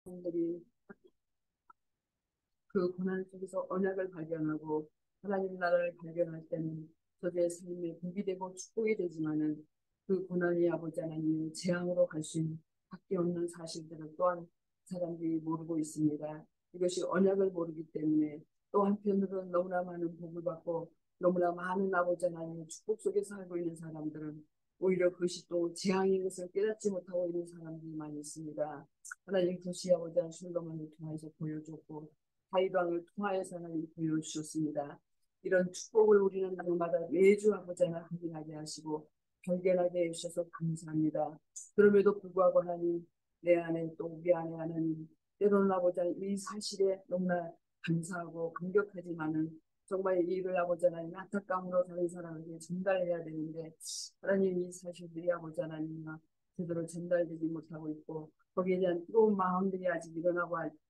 사람들이 그 고난 속에서 언약을 발견하고 하나님 나라를 발견할 때는 저들의 삶이 복이 되고 축복이 되지만은 그 고난이 아버지 하나님 재앙으로 갈 수 있는 밖에 없는 사실들을 또한 사람들이 모르고 있습니다. 이것이 언약을 모르기 때문에 또 한편으로는 너무나 많은 복을 받고 너무나 많은 아버지 하나님의 축복 속에 살고 있는 사람들은 오히려 그것이 또 재앙인 것을 깨닫지 못하고 있는 사람들이 많이 있습니다. 하나님 도시 아버지 하나님 솔로몬을 통해서 보여줬고 다윗왕을 통하여서 하나님 보여주셨습니다. 이런 축복을 우리는 날마다 매주 아버지 하나 확인하게 하시고 발견하게 해주셔서 감사합니다. 그럼에도 불구하고 하나님 내 안에 또 우리 안에 하나님 때로는 아버지 하나님 이 사실에 너무나 감사하고 감격하지만은 정말 이 일을 아버지 하나님 안타까움으로 다른 사람에게 전달해야 되는데 하나님 이 사실들이 아버지 하나님 제대로 전달되지 못하고 있고 거기에 대한 뜨거운 마음들이 아직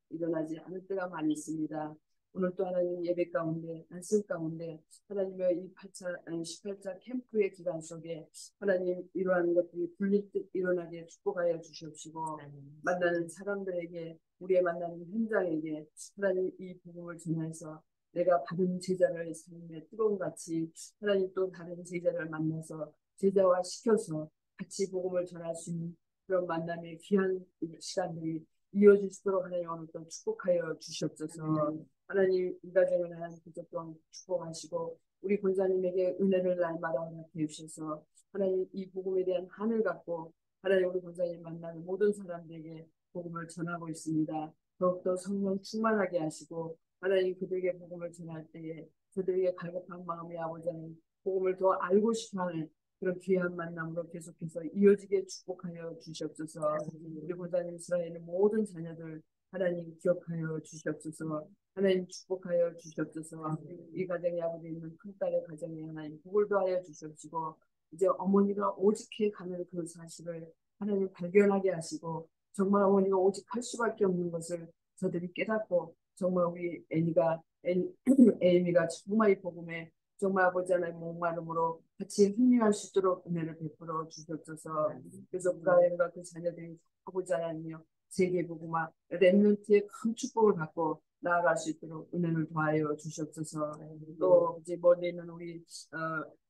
일어나지 않을 때가 많이 있습니다. 오늘 또 하나님 예배 가운데 말씀 가운데 하나님의 이 18차 캠프의 기간 속에 하나님 이러한 것들이 불릴 듯 일어나게 축복하여 주시옵시고 만나는 사람들에게 우리의 만나는 현장에게 하나님 이 복음을 전해서 내가 받은 제자를 삶의 뜨거운 같이 하나님 또 다른 제자를 만나서 제자화 시켜서 같이 복음을 전할 수 있는 그런 만남의 귀한 시간들이 이어질 수 있도록 하나님 오늘 또 축복하여 주시옵소서. 하나님 이 가정을 하나님 그저또 축복하시고 우리 권사님에게 은혜를 날마다 허락해 주셔서 하나님 이 복음에 대한 한을 갖고 하나님 우리 권사님 만나는 모든 사람들에게 복음을 전하고 있습니다. 더욱더 성령 충만하게 하시고 하나님 그들에게 복음을 전할 때에 그들에게 갈급한 마음이 아버지 하나님 복음을 더 알고 싶어하는 그런 귀한 만남으로 계속해서 이어지게 축복하여 주시옵소서. 우리 권사님 이스라엘의 모든 자녀들 하나님 기억하여 주시옵소서. 하나님 축복하여 주시옵소서. 이 가정에 아버지 있는 큰딸의 가정에 하나님 복을 더하여 주시옵시고 이제 어머니가 오직해 가는 그 사실을 하나님 발견하게 하시고 정말 어머니가 오직 할 수밖에 없는 것을 저들이 깨닫고 정말 우리 애미가 정말 이 복음에 정말 아버지 하나님 목마름으로 같이 흥미할 수 있도록 은혜를 베풀어 주셨소서. 그래서 브라이언과 그 자녀들이 아버지 하나님이여 세계복음화 렘넌트의 큰 축복을 받고 나아갈 수 있도록 은혜를 더하여 주시옵소서. 또 이제 멀리 있는 우리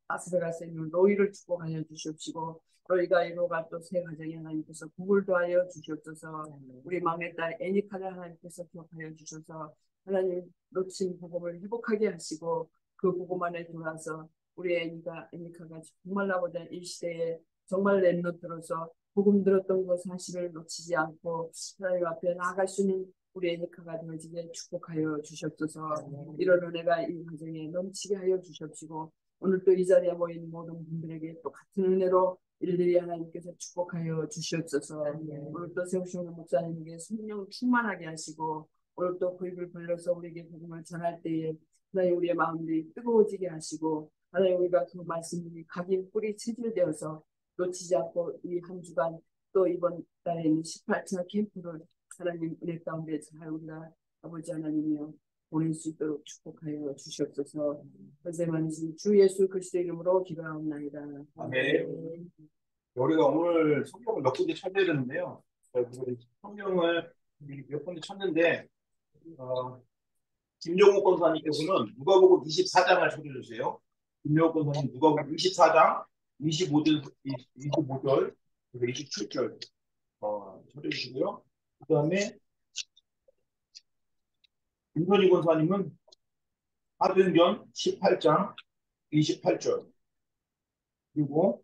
아스베가스에 있는 로이를 축복하여 주시옵시고 로이가 이루어갈 또 새 가정에 하나님께서 복을 더하여 주시옵소서. 우리 막내딸 애니카를 하나님께서 기억하여 주셔서 하나님 놓친 복음을 회복하게 하시고 그 복음 안에 들어와서 우리 애니카가 정말 나보다 이 시대에 정말 렘넌트로서 복음 들었던 그 사실을 놓치지 않고 하나님 앞에 나아갈 수 있는 우리 애니카가 되어지게 축복하여 주시옵소서. 이런 은혜가 이 가정에 넘치게 하여 주시옵시고 오늘 또 이 자리에 모인 모든 분들에게 또 같은 은혜로 일일이 하나님께서 축복하여 주시옵소서. 오늘 또 세우시는 목사님에게 성령 충만하게 하시고 오늘 또 그 입을 불러서 우리에게 복음을 전할 때에 하나님 우리의 마음들이 뜨거워지게 하시고 하나님 우리가 그 말씀이 각인 뿌리 체질되어서 놓치지 않고 이 한 주간 또 이번 달에는 18차 캠프를 하나님 은혜 가운데 잘 우리가 아버지 하나님이여 보낼 수 있도록 축복하여 주시옵소서. 선생님이신 주 예수 그리스도 이름으로 기도하옵나이다. 아멘. 우리가 오늘 성경을 몇 군데 찾아야 되는데요. 성경을 몇 군데 찾는데 김종욱 권사님께서는 누가복음 24장을 찾아주세요. 김종욱 권사님 누가복음 24장 25절, 27절 찾아주시고요. 그 다음에 김선희 권사님은 사도행전 18장 28절 그리고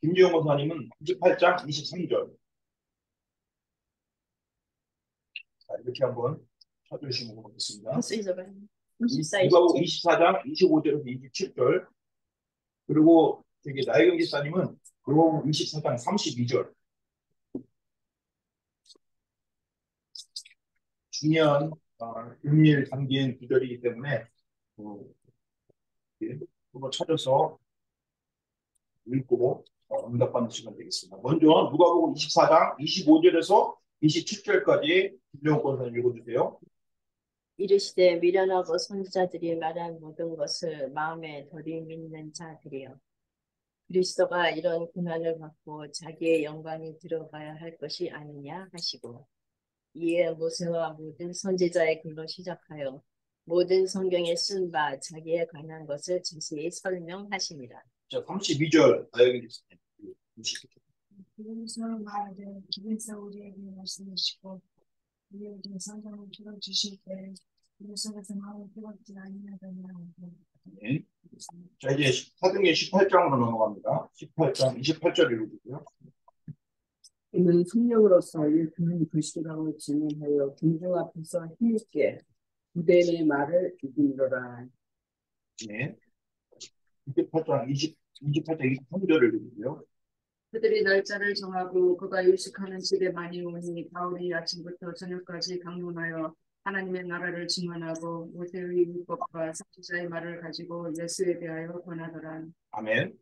김지영 권사님은 28장 23절 이렇게 한번 찾아주시면 고맙겠습니다. 누가복음 24장 25절에서 27절 그리고 저기 나혜경 기사님은 누가복음 24장 32절 중요한 은밀 담긴 구절이기 때문에 한번 찾아서 읽고 응답받는 시간 되겠습니다. 먼저 누가복음 24장 25절에서 27절까지 김정욱 권사님 읽어주세요. 이르시되 미련하고 선지자들이 말한 모든 것을 마음에 들이 믿는 자들이여 그리스도가 이런 고난을 받고 자기의 영광이 들어가야 할 것이 아니냐 하시고 이에 모세와 모든 선지자의 글로 시작하여 모든 성경에 쓴 바 자기에 관한 것을 자세히 설명하시니라. 자, 32절 나열하겠습니다. 그분께서 말하되 기분사 우리에게 말씀하시고 우리에게 성경을 들어주실 때 우리 속에서 마음을 뜨겁지 아니하더냐. 네. 자, 이제 사도행전 18장으로 넘어갑니다. 18장 28절 읽어주고요. 이는 성령으로서 일품은 글씨라고 증언하여 군중 앞에서 힘있게 유대인의 말을 이기노라. 네. 28장 23절을 읽어주고요. 그들이 날짜를 정하고 그가 유식하는 집에 많이 오니 바울이 아침부터 저녁까지 강론하여 하나님의 나라를 증언하고 모세의 율법과 선지자의 말을 가지고 예수에 대하여 권하더라. 아멘.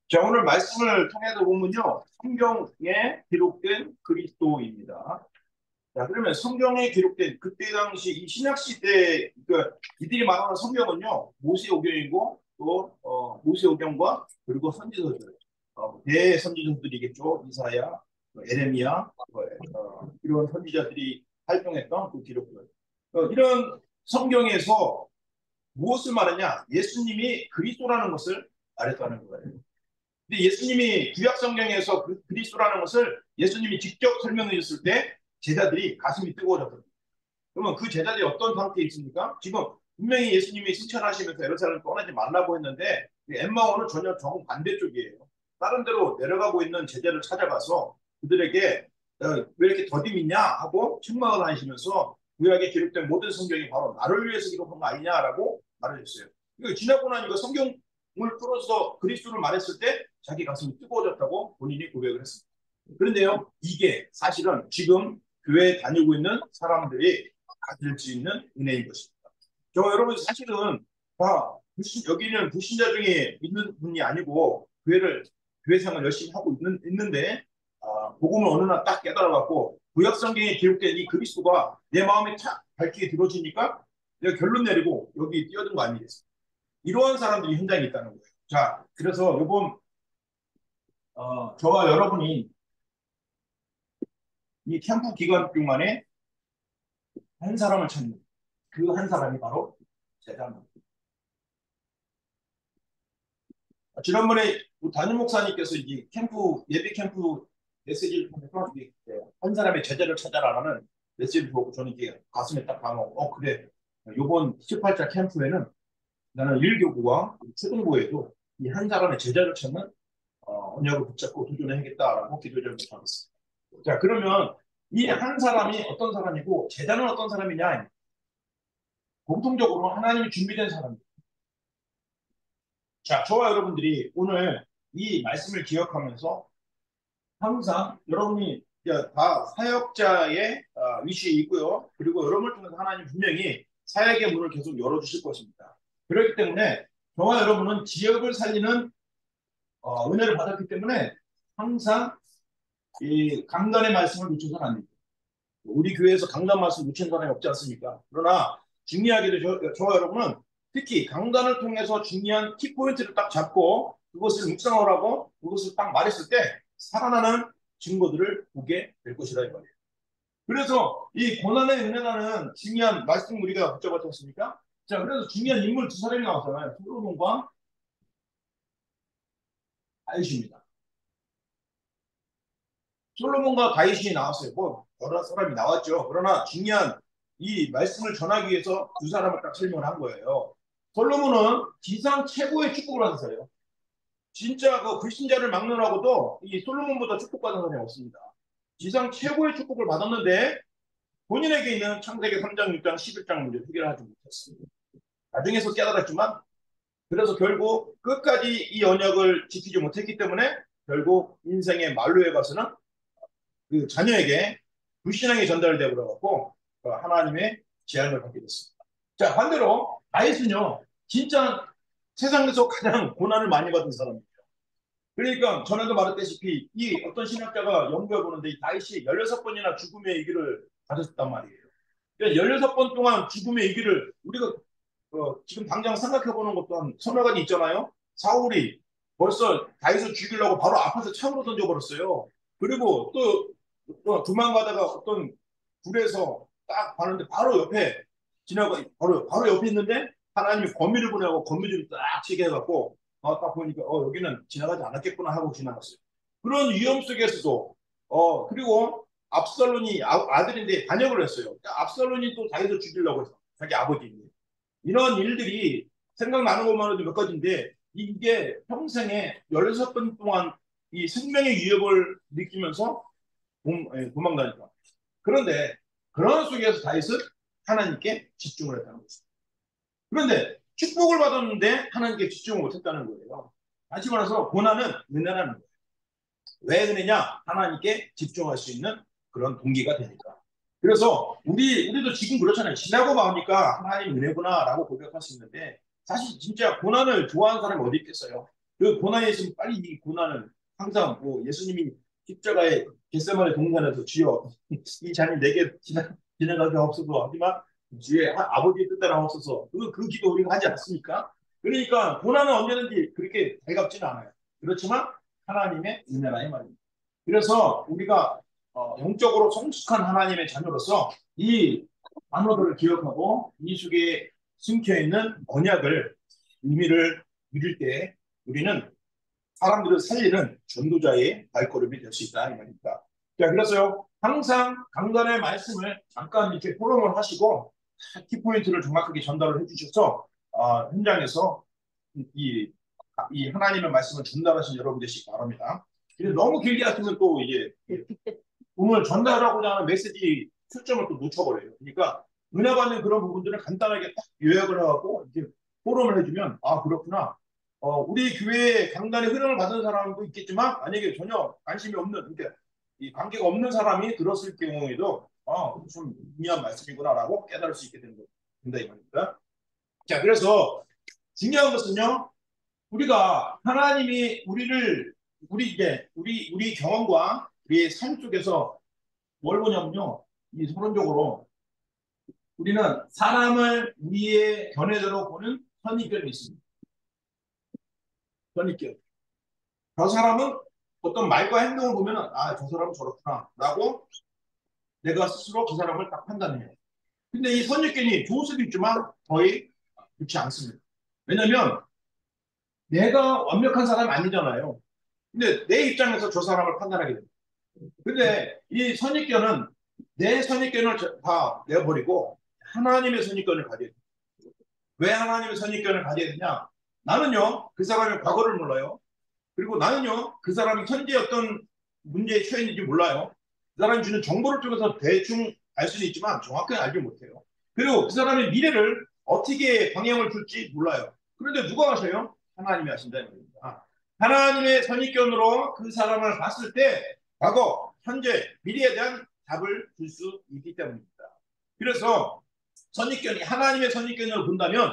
자, 오늘 말씀을 통해서 보면요, 성경에 기록된 그리스도입니다. 자, 그러면 성경에 기록된 그때 당시 이 신약 시대 이들이 말하는 성경은요, 모세오경이고 또 모세오경과 그리고 선지서들, 대선지서들이겠죠. 이사야, 에레미야, 이런 선지자들이 활동했던 그 기록들. 이런 성경에서 무엇을 말하냐? 예수님이 그리스도라는 것을 말했다는 거예요. 근데 예수님이 구약 성경에서 그리스도라는 것을 예수님이 직접 설명해 줬을 때 제자들이 가슴이 뜨거워졌거든요. 그러면 그 제자들이 어떤 상태에 있습니까? 지금 분명히 예수님이 승천하시면서 예루살렘을 떠나지 말라고 했는데 엠마오는 전혀 정반대쪽이에요. 다른 데로 내려가고 있는 제자를 찾아가서 그들에게 왜 이렇게 더디 믿냐 하고 책망을 하시면서 구약에 기록된 모든 성경이 바로 나를 위해서 기록한 거 아니냐라고 말해줬어요. 이거 지나고 나니까 성경을 풀어서 그리스도를 말했을 때 자기 가슴이 뜨거워졌다고 본인이 고백을 했습니다. 그런데요, 이게 사실은 지금 교회에 다니고 있는 사람들이 가질 수 있는 은혜인 것입니다. 여러분 사실은 다 여기는 불신자 중에 믿는 분이 아니고 교회 생활 열심히 하고 있는데 복음을 어느 날 딱 깨달아갖고 구약 성경에 기록된 이 그리스도가 내 마음에 탁 밝히게 들어지니까 내가 결론 내리고 여기 뛰어든 거 아니겠습니까? 이러한 사람들이 현장에 있다는 거예요. 자, 그래서 이번 저와 여러분이 이 캠프 기간 동안에 한 사람을 찾는 그 한 사람이 바로 제자입니다. 지난번에 담임 목사님께서 이 예배 캠프 메시지를 통해서 한 사람의 제자를 찾아라라는 메시지를 보고 저는 이게 가슴에 딱 감하고 그래. 이번 18자 캠프에는 나는 1교구와 초등부에도 이 한 사람의 제자를 찾는 언약을 붙잡고 도전해야겠다라고 기도를 하겠습니다. 자, 그러면 이 한 사람이 어떤 사람이고 제자는 어떤 사람이냐? 공통적으로 하나님이 준비된 사람입니다. 자, 저와 여러분들이 오늘 이 말씀을 기억하면서 항상 여러분이 다 사역자의 위치에 있고요. 그리고 여러분을 통해서 하나님 분명히 사역의 문을 계속 열어주실 것입니다. 그렇기 때문에 저와 여러분은 지역을 살리는 은혜를 받았기 때문에 항상 이 강단의 말씀을 놓쳐서는 안 됩니다. 우리 교회에서 강단 말씀 놓치는 사람이 없지 않습니까? 그러나 중요하게도 저와 여러분은 특히 강단을 통해서 중요한 키포인트를 딱 잡고 그것을 묵상하라고 그것을 딱 말했을 때 살아나는 증거들을 보게 될 것이다 이 말이에요. 그래서 이 고난의 은혜라는 중요한 말씀 우리가 붙잡았지 않습니까? 자, 그래서 중요한 인물 두 사람이 나왔잖아요. 솔로몬과 다윗입니다. 솔로몬과 다윗이 나왔어요. 뭐 여러 사람이 나왔죠. 그러나 중요한 이 말씀을 전하기 위해서 두 사람을 딱 설명을 한 거예요. 솔로몬은 지상 최고의 축복을 받은 사람이에요. 진짜 그 불신자를 막론하고도 이 솔로몬보다 축복받은 사람이 없습니다. 지상 최고의 축복을 받았는데 본인에게 있는 창세기 3장, 6장, 11장 문제를 해결하지 못했습니다. 나중에서 깨달았지만 그래서 결국 끝까지 이 언약을 지키지 못했기 때문에 결국 인생의 만류에 가서는 그 자녀에게 불신앙이 전달되어 버려갖고 하나님의 재앙을 받게 됐습니다. 자, 반대로 다윗은요 진짜 세상에서 가장 고난을 많이 받은 사람이에요. 그러니까 전에도 말했다시피 이 어떤 신학자가 연구해 보는데 이 다윗이 16번이나 죽음의 위기를 받았단 말이에요. 그러니까 16번 동안 죽음의 위기를 우리가 지금 당장 생각해 보는 것도 한 서너 가지 있잖아요. 사울이 벌써 다윗을 죽이려고 바로 앞에서 창으로 던져버렸어요. 그리고 또 도망가다가 어떤 굴에서 딱 봤는데 바로 옆에 지나가 바로 옆에 있는데 하나님이 거미를 보내고 거미줄을 딱 치게 해갖고 딱 보니까 여기는 지나가지 않았겠구나 하고 지나갔어요. 그런 위험 속에서도 그리고 압살론이 아들인데 반역을 했어요. 압살론이 또 다윗을 죽이려고 해서 자기 아버지 이런 일들이 생각나는 것만 해도 몇 가지인데 이게 평생에 16번 동안 이 생명의 위협을 느끼면서 도망다니까. 그런데 그런 속에서 다윗은 하나님께 집중을 했다는 거죠. 그런데 축복을 받았는데 하나님께 집중을 못했다는 거예요. 다시 말해서 고난은 은혜라는 거예요. 왜 은혜냐? 하나님께 집중할 수 있는 그런 동기가 되니까. 그래서 우리도 지금 그렇잖아요. 지나고 나오니까 하나님 은혜구나라고 고백할 수 있는데 사실 진짜 고난을 좋아하는 사람이 어디 있겠어요? 그 고난에 있으면 빨리 이 고난을 항상 예수님이 십자가에 겟세마네 동산에서 주여 이 잔이 내게 지나가게 없어서 하지만 주의 아버지의 뜻대로 없어서 그 기도 우리가 하지 않습니까? 그러니까 고난은 언제든지 그렇게 달갑지는 않아요. 그렇지만 하나님의 은혜라 이 말입니다. 그래서 우리가 영적으로 성숙한 하나님의 자녀로서 이 단어들을 기억하고 이 속에 숨겨있는 언약을 의미를 누릴 때 우리는 사람들을 살리는 전도자의 발걸음이 될 수 있다 이 말입니다. 자, 그래서요 항상 강단의 말씀을 잠깐 이렇게 포럼을 하시고 키포인트를 정확하게 전달을 해주셔서 현장에서 이 하나님의 말씀을 전달하신 여러분 되시기 바랍니다. 너무 길게 하시면 또 이제 오늘 전달하고자 하는 메시지 초점을 또 놓쳐버려요. 그러니까 은혜 받는 그런 부분들을 간단하게 딱 요약을 하고 이렇게 포럼을 해주면 그렇구나. 우리 교회의 강단의 흐름을 받은 사람도 있겠지만 만약에 전혀 관심이 없는 그러니까 이 관계가 없는 사람이 들었을 경우에도 좀 중요한 말씀이구나라고 깨달을 수 있게 된다 이 말입니다. 자, 그래서 중요한 것은요. 우리가 하나님이 우리 경험과 우리의 삶 속에서 뭘 보냐면요. 이 서론적으로 우리는 사람을 우리의 견해대로 보는 선입견이 있습니다. 선입견. 저 사람은 어떤 말과 행동을 보면 저 사람은 저렇구나 라고 내가 스스로 그 사람을 딱 판단해요. 근데 이 선입견이 좋을 수도 있지만 거의 그렇지 않습니다. 왜냐하면 내가 완벽한 사람이 아니잖아요. 근데 내 입장에서 저 사람을 판단하게 됩니다. 근데 이 선입견은 내 선입견을 다 내버리고 하나님의 선입견을 가져야 돼요. 왜 하나님의 선입견을 가져야 되냐? 나는요, 그 사람의 과거를 몰라요. 그리고 나는요, 그 사람이 현재 어떤 문제에 처해 있는지 몰라요. 그 사람이 주는 정보를 통해서 대충 알 수는 있지만 정확하게 알지 못해요. 그리고 그 사람의 미래를 어떻게 방향을 줄지 몰라요. 그런데 누가 아셔요? 하나님이 아신다는 겁니다. 하나님의 선입견으로 그 사람을 봤을 때 과거, 현재, 미래에 대한 답을 줄 수 있기 때문입니다. 그래서 하나님의 선입견으로 본다면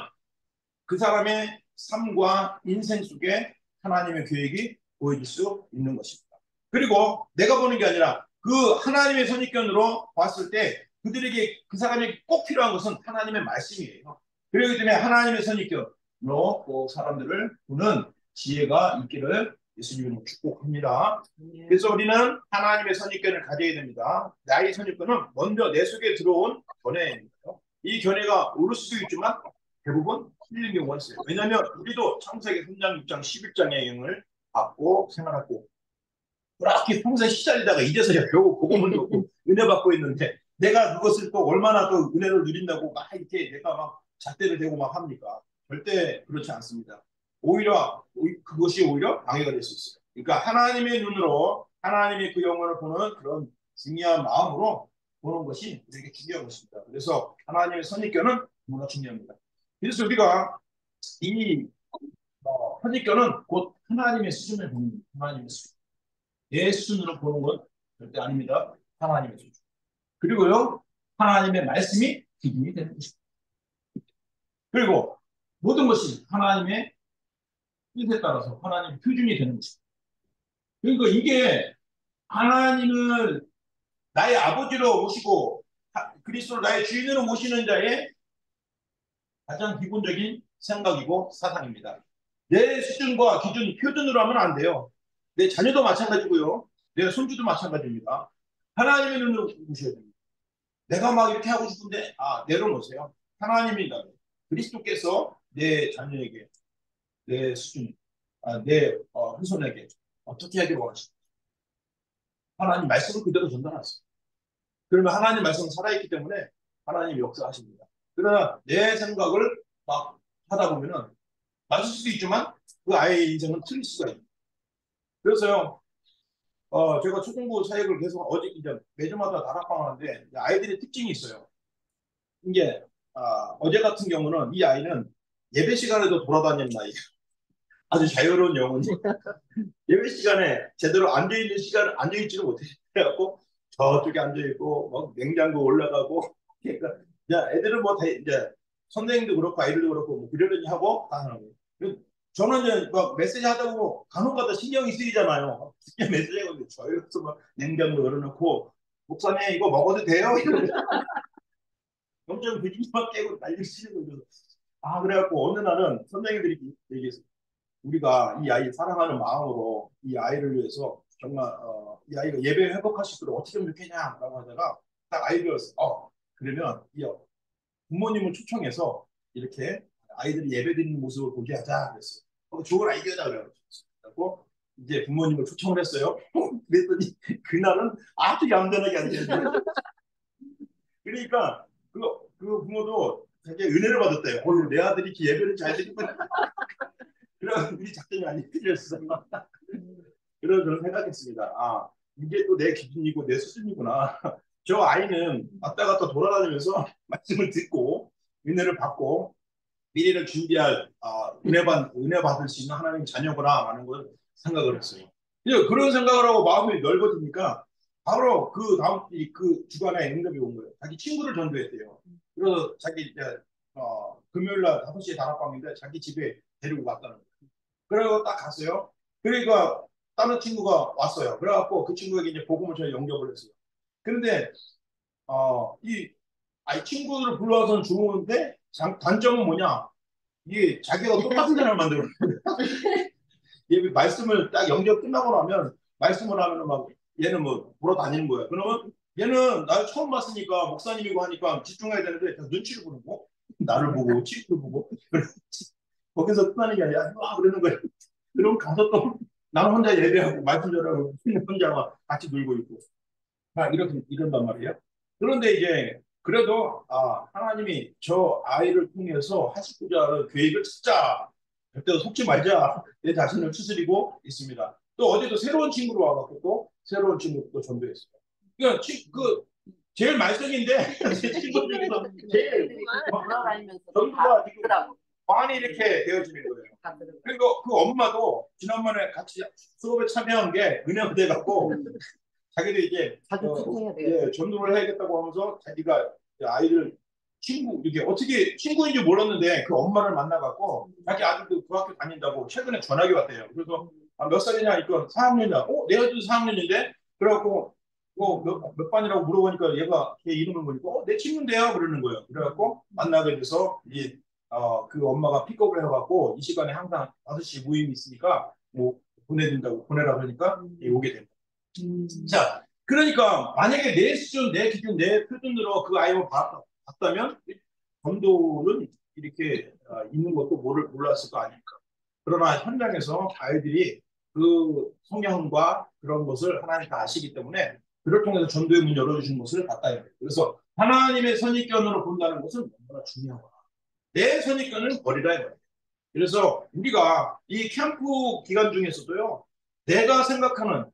그 사람의 삶과 인생 속에 하나님의 계획이 보여질 수 있는 것입니다. 그리고 내가 보는 게 아니라 그 하나님의 선입견으로 봤을 때 그들에게 그 사람이 꼭 필요한 것은 하나님의 말씀이에요. 그렇기 때문에 하나님의 선입견으로 꼭 사람들을 보는 지혜가 있기를 예수님으로 축복합니다. 그래서 우리는 하나님의 선입견을 가져야 됩니다. 나의 선입견은 먼저 내 속에 들어온 견해입니다. 이 견해가 옳을 수도 있지만 대부분 틀린 경우가 있어요. 왜냐하면 우리도 창세기 3장, 6장, 11장의 영을 받고 생활하고 그렇게 평생 시달리다가 이제서야 겨우 복음을 듣고 은혜 받고 있는데 내가 그것을 또 얼마나 또 은혜를 누린다고 막 이렇게 내가 막 잣대를 대고 막 합니까? 절대 그렇지 않습니다. 그것이 오히려 방해가 될 수 있어요. 그러니까 하나님의 눈으로 하나님의 그 영혼을 보는 그런 중요한 마음으로 보는 것이 되게 중요한 것입니다. 그래서 하나님의 선입견은 너무나 중요합니다. 그래서 우리가 이 선입견은 곧 하나님의 수준을 보는 하나님의 수준. 내 수준으로 보는 건 절대 아닙니다. 하나님의 수준. 그리고요, 하나님의 말씀이 기준이 되는 것입니다. 그리고 모든 것이 하나님의 뜻에 따라서 하나님의 표준이 되는 것입니다. 그러니까 이게 하나님을 나의 아버지로 모시고 그리스도를 나의 주인으로 모시는 자의 가장 기본적인 생각이고 사상입니다. 내 수준과 기준, 표준으로 하면 안 돼요. 내 자녀도 마찬가지고요. 내 손주도 마찬가지입니다. 하나님의 눈으로 보셔야 됩니다. 내가 막 이렇게 하고 싶은데 내려놓으세요. 하나님이다. 그리스도께서 내 자녀에게 내 수준, 내 후손에게 어떻게 하기를 원하십니까? 하나님 말씀을 그대로 전달하세요. 그러면 하나님 말씀은 살아있기 때문에 하나님이 역사하십니다. 그러나 내 생각을 막 하다 보면은 맞을 수도 있지만 그 아이의 인생은 틀릴 수가 있어요. 그래서요, 제가 초중고 사역을 계속 이제 매주마다 다락방 하는데 아이들의 특징이 있어요. 이게 어제 같은 경우는 이 아이는 예배 시간에도 돌아다니는 아이예요. 아주 자유로운 영혼이 예배 시간에 제대로 앉아있는 시간을 앉아있지를 못해요. 그래갖고 저쪽에 앉아있고 막 냉장고 올라가고 그러니까 애들은 뭐 다 이제 선생님도 그렇고 아이들도 그렇고 뭐 그러려니 하고 다 하는 거예요. 저는 이제 막 메시지 하다 보면 간혹가다 신경이 쓰이잖아요. 메시지 하고 저희로서 막 냉장고 열어놓고 목사님 이거 먹어도 돼요? 점점 그림만 깨고 난리치는 거죠. 그래갖고 어느 날은 선생님들이 얘기했어요. 우리가 이 아이 사랑하는 마음으로 이 아이를 위해서 정말 이 아이가 예배 회복할 수 있도록 어떻게 하면 좋겠냐라고 하다가 딱 아이디어였어. 그러면 이 부모님을 초청해서 이렇게 아이들이 예배 드리는 모습을 보게 하자 그랬어요. 좋은 아이디어다 그래가지고 이제 부모님을 초청을 했어요. 그랬더니 그날은 아주 얌전하게 앉아있어요. 그러니까 그 부모도 되게 은혜를 받았대요. 내 아들이 이렇게 예배를 잘 드리구나. 그런 우리 작전이 아니 틀렸어. 그래서 저는 생각했습니다. 이게 또 내 기준이고 내 수준이구나. 저 아이는 왔다 갔다 돌아다니면서 말씀을 듣고 은혜를 받고 미래를 준비할 은혜 받을 수 있는 하나님 자녀구나 하는 걸 생각을 했어요. 그런 생각을 하고 마음이 넓어지니까 바로 그 다음 그 주간에 응답이 온 거예요. 자기 친구를 전도했대요. 그래서 자기 이제 금요일 날 5시에 다락방인데 자기 집에 데리고 갔다는 거예요. 그래서 딱 갔어요. 그러니까 다른 친구가 왔어요. 그래갖고 그 친구에게 이제 복음을 저희 영접을 했어요. 그런데 이 친구들을 불러와서는 좋은데 단점은 뭐냐? 이게 자기가 똑같은 사람을 만들어. 얘 말씀을 딱 영접 끝나고 나면 말씀을 하면은 막 얘는 뭐 보러 다니는 거야. 그러면 얘는 날 처음 봤으니까 목사님이고 하니까 집중해야 되는데 눈치를 보는 거, 나를 보고 친구를 보고 거기서 끝나는 게 아니라 그러는 거예요. 그럼 가서 또 나는 혼자 예배하고 말씀 전하고 혼자 막 같이 놀고 있고 이렇게 이런단 말이에요. 그런데 이제 그래도 하나님이 저 아이를 통해서 하시고자 하는 계획을 진짜 절대 속지 말자 내 자신을 추스리고 있습니다. 또 어제도 새로운 친구로 와갖고 또 새로운 친구 또 전도했어요. 그러니까 제일 말썽인데 제 친구 중에서 제일 전도가 지금 많이 이렇게 되어지는 거예요. 그리고 그 엄마도 지난번에 같이 수업에 참여한 게 은혜가 돼갖고 자기도 이제 전도를 해야겠다고 하면서 자기가 아이를 이게 어떻게 친구인지 몰랐는데 그 엄마를 만나갖고 자기 아들도 그 학교 다닌다고 최근에 전화기 왔대요. 그래서 몇 살이냐 했더니 4학년이다. 내 아들도 4학년인데 그래갖고 몇 반이라고 물어보니까 얘가 걔 이름을 보니까 내 친구인데요 그러는 거예요. 그래갖고 만나게 돼서 그 엄마가 픽업을 해갖고 이 시간에 항상 5시 모임이 있으니까 뭐 보내준다고 보내라 그러니까 오게 됩니다. 자, 그러니까 만약에 내 수준, 내 기준, 내 표준으로 그 아이를 봤다면 전도는 이렇게 있는 것도 몰랐을 거 아닙니까? 그러나 현장에서 아이들이 그 성향과 그런 것을 하나님 다 아시기 때문에 그를 통해서 전도의 문 열어주신 것을 봤다. 그래서 하나님의 선입견으로 본다는 것은 너무나 중요하구나. 내 선입견을 버리라 해요. 그래서 우리가 이 캠프 기간 중에서도요, 내가 생각하는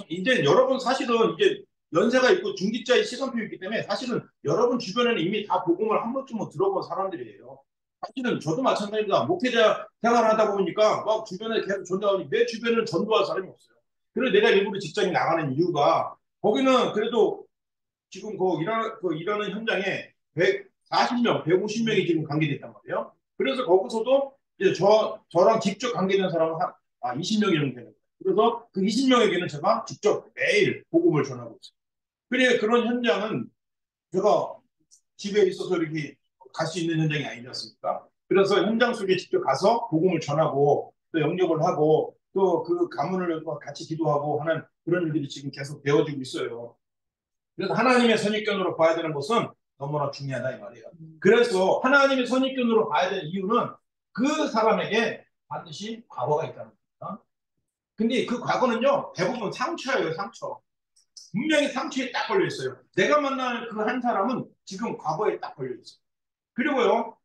이제 여러분 사실은 이제 연세가 있고 중직자의 시간표가 있기 때문에 사실은 여러분 주변에는 이미 다 복음을 한 번쯤은 들어본 사람들이에요. 사실은 저도 마찬가지입니다. 목회자 생활하다 보니까 막 주변에 계속 전도하니 내 주변에는 전도할 사람이 없어요. 그래서 내가 일부러 직장에 나가는 이유가 거기는 그래도 지금 일하는 현장에 140명, 150명이 지금 관계돼 있단 말이에요. 그래서 거기서도 이제 저랑 직접 관계된 사람은 한 20명이 정도 되는 거예요. 그래서 그 20명에게는 제가 직접 매일 복음을 전하고 있어요. 그래 그런 현장은 제가 집에 있어서 이렇게 갈 수 있는 현장이 아니지 않습니까? 그래서 현장 속에 직접 가서 복음을 전하고 또 영접을 하고 또 그 가문을 같이 기도하고 하는 그런 일들이 지금 계속 되어지고 있어요. 그래서 하나님의 선입견으로 봐야 되는 것은 너무나 중요하다 이 말이에요. 그래서 하나님의 선입견으로 봐야 되는 이유는 그 사람에게 반드시 과거가 있다는 겁니다. 근데 그 과거는요 대부분 상처예요. 상처. 분명히 상처에 딱 걸려 있어요. 내가 만난 그 한 사람은 지금 과거에 딱 걸려 있어요. 그리고요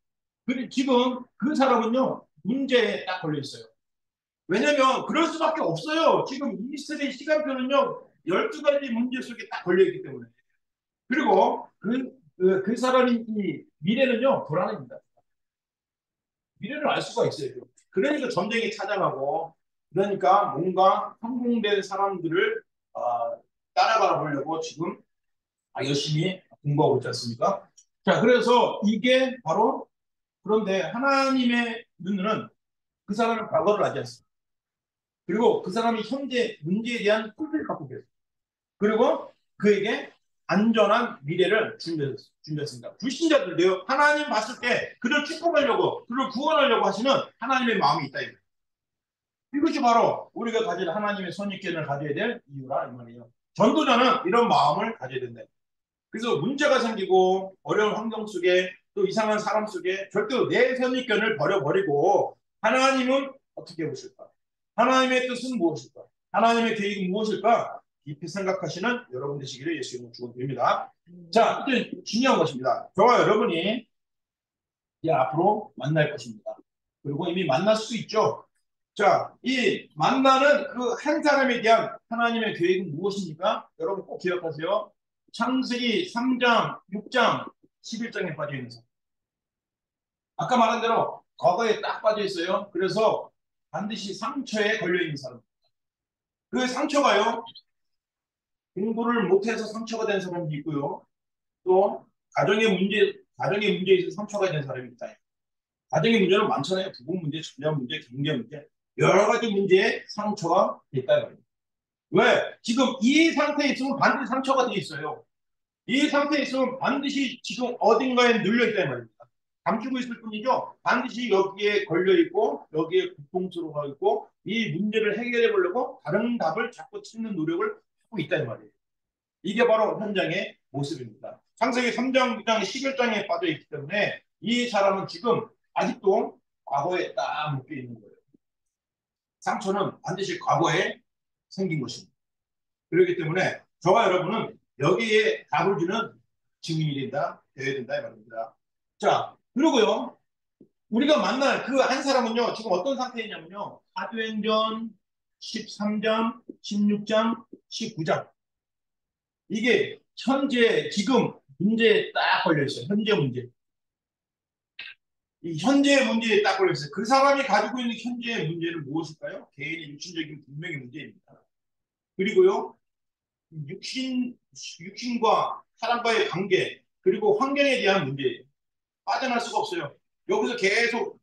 지금 그 사람은요 문제에 딱 걸려 있어요. 왜냐면 그럴 수밖에 없어요. 지금 이스라엘 시간표는요 12가지 문제 속에 딱 걸려있기 때문에. 그리고 그 사람이 이 미래는요 불안합니다. 미래를 알 수가 있어요. 그러니까 전쟁이 찾아가고 그러니까 뭔가 성공된 사람들을 따라가 보려고 지금 열심히 공부하고 있지 않습니까? 자, 그래서 이게 바로 그런데 하나님의 눈은 그 사람의 과거를 알지 않습니다. 그리고 그 사람이 현재 문제에 대한 풀을 갖고 계세요. 그리고 그에게 안전한 미래를 준비했습니다. 불신자들도요, 하나님 봤을 때 그를 축복하려고, 그를 구원하려고 하시는 하나님의 마음이 있다. 이것이 바로 우리가 가질 하나님의 선입견을 가져야 될 이유라 이 말이에요. 전도자는 이런 마음을 가져야 된다. 그래서 문제가 생기고 어려운 환경 속에 또 이상한 사람 속에 절대로 내 선입견을 버려버리고 하나님은 어떻게 보실까? 하나님의 뜻은 무엇일까? 하나님의 계획은 무엇일까? 깊이 생각하시는 여러분 되시기를 예수 이름으로 축원드립니다. 자, 이제 중요한 것입니다. 저와 여러분이 이제 앞으로 만날 것입니다. 그리고 이미 만날 수 있죠. 자, 이 만나는 그 한 사람에 대한 하나님의 계획은 무엇입니까? 여러분 꼭 기억하세요. 창세기 3장, 6장, 11장에 빠져 있는 사람. 아까 말한 대로 과거에 딱 빠져 있어요. 그래서 반드시 상처에 걸려 있는 사람. 그 상처가요. 공부를 못해서 상처가 된 사람도 있고요. 또 가정의 문제에 있어서 상처가 된 사람이 있다. 가정의 문제는 많잖아요. 부부 문제, 자녀 문제, 경제 문제, 여러 가지 문제에 상처가 있다. 왜? 지금 이 상태에 있으면 반드시 상처가 돼 있어요. 이 상태에 있으면 반드시 지금 어딘가에 눌려있다 말입니다. 감추고 있을 뿐이죠. 반드시 여기에 걸려있고 여기에 고통스러워 있고 이 문제를 해결해 보려고 다른 답을 자꾸 찾는 노력을 하고 있다는 말이에요. 이게 바로 현장의 모습입니다. 창세기 3장, 9장, 11장에 빠져 있기 때문에 이 사람은 지금 아직도 과거에 딱 묶여 있는 거예요. 상처는 반드시 과거에 생긴 것입니다. 그렇기 때문에 저와 여러분은 여기에 답을 주는 증인이 되어야 된다 이 말입니다. 자, 그리고요 우리가 만날 그 한 사람은요 지금 어떤 상태이냐면요 사도행전 13장, 16장, 19장 이게 현재 지금 문제에 딱 걸려 있어요. 현재 문제. 이 현재 문제에 딱 걸려 있어요. 그 사람이 가지고 있는 현재의 문제는 무엇일까요? 개인의 육신적인 분명히 문제입니다. 그리고요 육신과 사람과의 관계 그리고 환경에 대한 문제예요. 빠져날 수가 없어요. 여기서 계속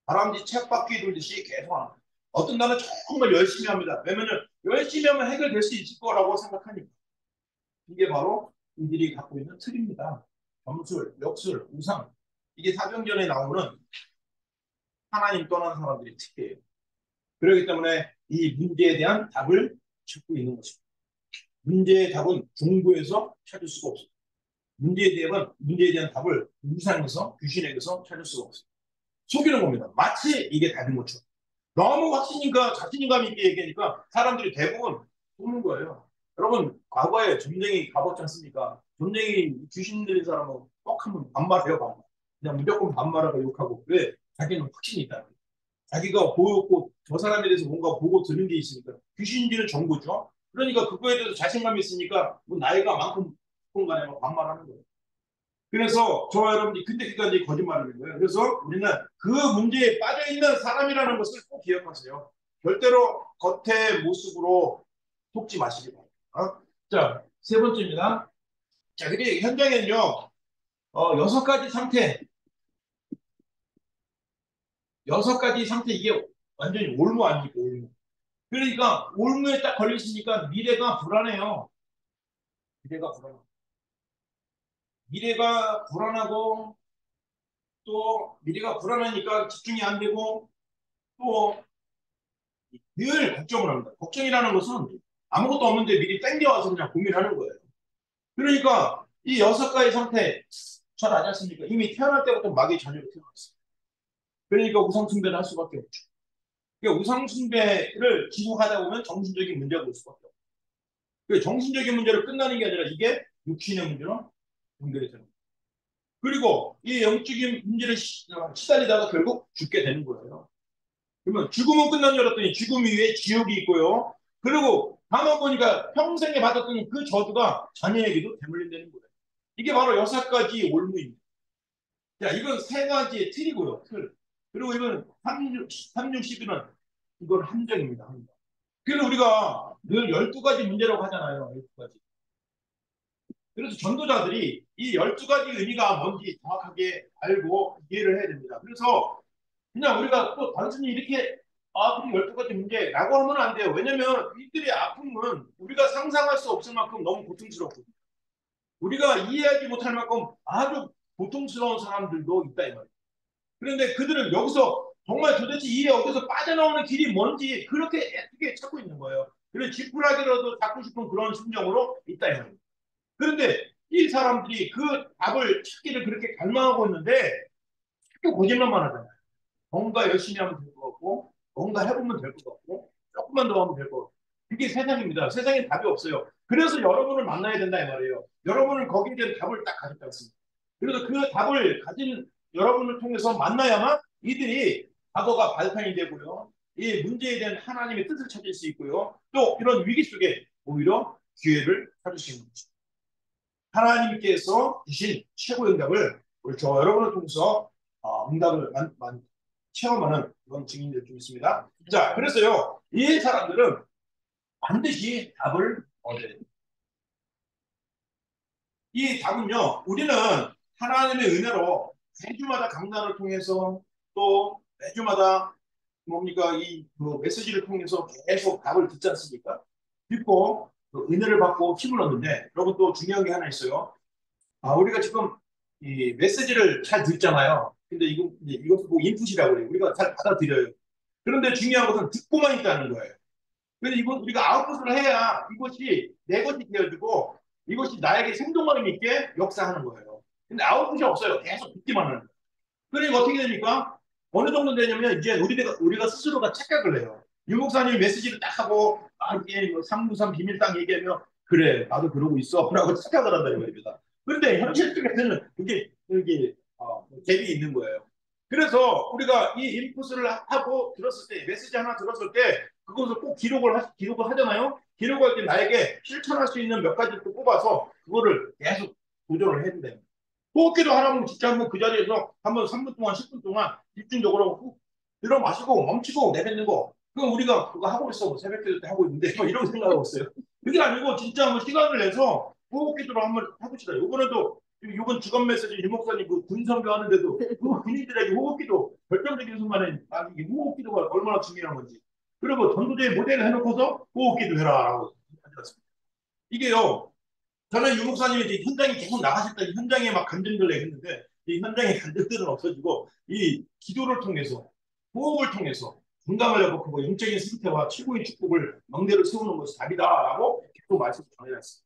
다람쥐 쳇바퀴 돌듯이 계속 하는 거예요. 어떤 날은 정말 열심히 합니다. 왜냐면 열심히 하면 해결될 수 있을 거라고 생각하니까. 이게 바로 이들이 갖고 있는 틀입니다. 점술, 역술, 우상. 이게 사병전에 나오는 하나님 떠난 사람들의 특이에요. 그렇기 때문에 이 문제에 대한 답을 찾고 있는 것입니다. 문제의 답은 종교에서 찾을 수가 없어요. 문제에 대한 답을 우상에서 귀신에게서 찾을 수가 없어요. 속이는 겁니다. 마치 이게 답인 것처럼. 너무 자신감 있게 얘기하니까 사람들이 대부분 속는 거예요. 여러분 과거에 전쟁이 가봤지 않습니까? 전쟁이 귀신 들린 사람은 꼭 한번 반말해요. 반말. 그냥 무조건 반말하고 욕하고 왜? 자기는 확신이 있다. 자기가 보였고 저 사람에 대해서 뭔가 보고 들은 게 있으니까 귀신인지는 정보죠. 그러니까 그거에 대해서 자신감이 있으니까 뭐 나이가 많건 간에 반말하는 거예요. 그래서 저와 여러분이 근데 그까지 거짓말하는 거예요. 그래서 우리는 그 문제에 빠져 있는 사람이라는 것을 꼭 기억하세요. 절대로 겉의 모습으로 속지 마시기 바랍니다. 자, 세 번째입니다. 자, 근데 현장에는요, 6가지 상태, 6가지 상태 이게 완전히 올무 아닙니까? 올무. 그러니까 올무에 딱 걸리시니까 미래가 불안해요. 미래가 불안하고 또 미래가 불안하니까 집중이 안 되고 또 늘 걱정을 합니다. 걱정이라는 것은 아무것도 없는데 미리 땡겨와서 그냥 고민하는 거예요. 그러니까 이 6가지 상태 잘 아지 않습니까? 이미 태어날 때부터 마귀의 자녀로 태어났어요. 그러니까 우상숭배를 할 수밖에 없죠. 그러니까 우상숭배를 지속하다 보면 정신적인 문제가 올 수밖에 없어요. 그 정신적인 문제로 끝나는 게 아니라 이게 육신의 문제로 연결이 되는 거예요. 그리고 이 영적인 문제를 시달리다가 결국 죽게 되는 거예요. 그러면 죽음은 끝난 줄 알았더니 죽음 위에 지옥이 있고요. 그리고 가만 보니까 평생에 받았던 그 저주가 자녀에게도 대물림되는 거예요. 이게 바로 6가지 올무입니다. 자, 이건 3가지의 틀이고요. 틀. 그리고 이건 360일은 이건 함정입니다. 함정. 그래서 우리가 늘 12가지 문제라고 하잖아요. 12가지. 그래서 전도자들이 이 12가지 의미가 뭔지 정확하게 알고 이해를 해야 됩니다. 그래서 그냥 우리가 또 단순히 이렇게 그럼 12가지 문제라고 하면 안 돼요. 왜냐면 이들의 아픔은 우리가 상상할 수 없을 만큼 너무 고통스럽거든요. 우리가 이해하지 못할 만큼 아주 고통스러운 사람들도 있다 이 말이에요. 그런데 그들은 여기서 정말 도대체 이 어디서 빠져나오는 길이 뭔지 그렇게 애쓰게 찾고 있는 거예요. 그래서 지푸라기라도 잡고 싶은 그런 심정으로 있다 이 말이에요. 그런데 이 사람들이 그 답을 찾기를 그렇게 갈망하고 있는데 자꾸 거짓말만 하잖아요. 뭔가 열심히 하면 될 것 같고 뭔가 해보면 될 것 같고 조금만 더 하면 될 것 같고 그게 세상입니다. 세상에 답이 없어요. 그래서 여러분을 만나야 된다 이 말이에요. 여러분은 거기에 대한 답을 딱 가졌다 했습니다. 그래서 그 답을 가진 여러분을 통해서 만나야만 이들이 과거가 발판이 되고요. 이 문제에 대한 하나님의 뜻을 찾을 수 있고요. 또 이런 위기 속에 오히려 기회를 찾을 수 있는 거죠. 하나님께서 주신 최고의 응답을 우리 저 여러분을 통해서 응답을 체험하는 그런 증인들 좀 있습니다. 자, 그래서요, 이 사람들은 반드시 답을 얻어야 됩니다. 이 답은요, 우리는 하나님의 은혜로 매주마다 강단을 통해서 또 매주마다 뭡니까 그 메시지를 통해서 계속 답을 듣지 않습니까? 듣고 그 은혜를 받고 힘을 얻는데 여러분 또 중요한 게 하나 있어요. 우리가 지금 이 메시지를 잘 듣잖아요. 근데 이것도 뭐 인풋이라고 해요. 우리가 잘 받아들여요. 그런데 중요한 것은 듣고만 있다는 거예요. 그래서 이건 우리가 아웃풋을 해야 이것이 내 것이 되어지고 이것이 나에게 생동감 있게 역사하는 거예요. 근데 아웃풋이 없어요. 계속 듣기만 하는 거예요. 그러니까 어떻게 됩니까? 어느 정도 되냐면 이제 우리가 스스로가 착각을 해요. 유 목사님이 메시지를 딱 하고 이게 뭐 393 비밀당 얘기하면 그래 나도 그러고 있어 라고 착각을 한다는 겁니다. 그런데 현실 속에서는 그게 갭이 있는 거예요. 그래서 우리가 이 인풋을 하고 들었을 때 메시지 하나 들었을 때 그것을 꼭 기록을 하잖아요. 기록할 때 나에게 실천할 수 있는 몇 가지를 뽑아서 그거를 계속 도전을 해야 된다. 호흡기도 하라면 진짜 한번 그 자리에서 한번 3분 동안 10분 동안 집중적으로 훅 들어 마시고 멈추고 내뱉는 거 그럼 우리가 그거 하고 있어 뭐 새벽 기도 때 하고 있는데 뭐 이런 생각하고 있어요. 그게 아니고 진짜 한번 시간을 내서 호흡기도를 한번 해봅시다. 이번에도 이번 주간 메시지 유 목사님 그 군선교 하는데도 그 군인들에게 호흡기도 결정적인 순간에 이 호흡기도가 얼마나 중요한 건지 그리고 전도제의 모델을 해놓고서 호흡기도 해라라고 하셨습니다. 이게요. 저는 유 목사님이 이제 현장에 계속 나가실 때 현장에 막 간증들 내했는데 이 현장의 간증들은 없어지고 이 기도를 통해서 호흡을 통해서 건강을 회복하고 영적인 상태와 최고의 축복을 명대로 세우는 것이 답이다라고 계속 말씀을 전해놨습니다.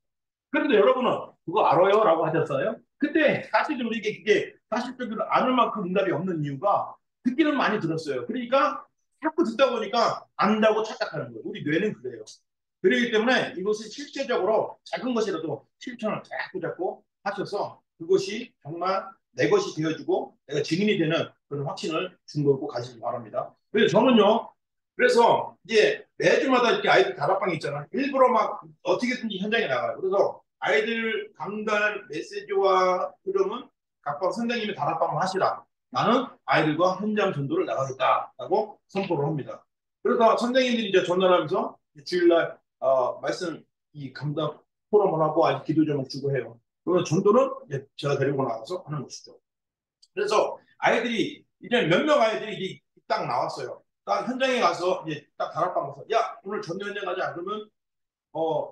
그런데 여러분은 그거 알아요? 라고 하셨어요. 근데 사실은 이게 사실적으로 아는 만큼 응답이 없는 이유가 듣기는 많이 들었어요. 그러니까 자꾸 듣다 보니까 안다고 착각하는 거예요. 우리 뇌는 그래요. 그렇기 때문에 이것을 실제적으로 작은 것이라도 실천을 자꾸 하셔서 그것이 정말 내 것이 되어지고 내가 증인이 되는 그런 확신을 중고하고 가시기 바랍니다. 그래서 저는요. 그래서 이제 매주마다 이렇게 아이들 다락방이 있잖아요. 일부러 막 어떻게든지 현장에 나가요. 그래서 아이들 강단 메시지와 흐름은 각각 선생님이 다락방을 하시라. 나는 아이들과 현장 전도를 나가겠다라고 선포를 합니다. 그래서 선생님들이 이제 전달하면서 주일날 말씀 이 감당 포럼을 하고 아니 기도 제목 주고 해요. 그러면 전도는 이제 제가 데리고 나가서 하는 것이죠. 그래서 아이들이 이제 몇 명 아이들이 이제 딱 나왔어요. 딱 현장에 가서 이제 딱 다락방 가서 야 오늘 전도 현장 가자 그러면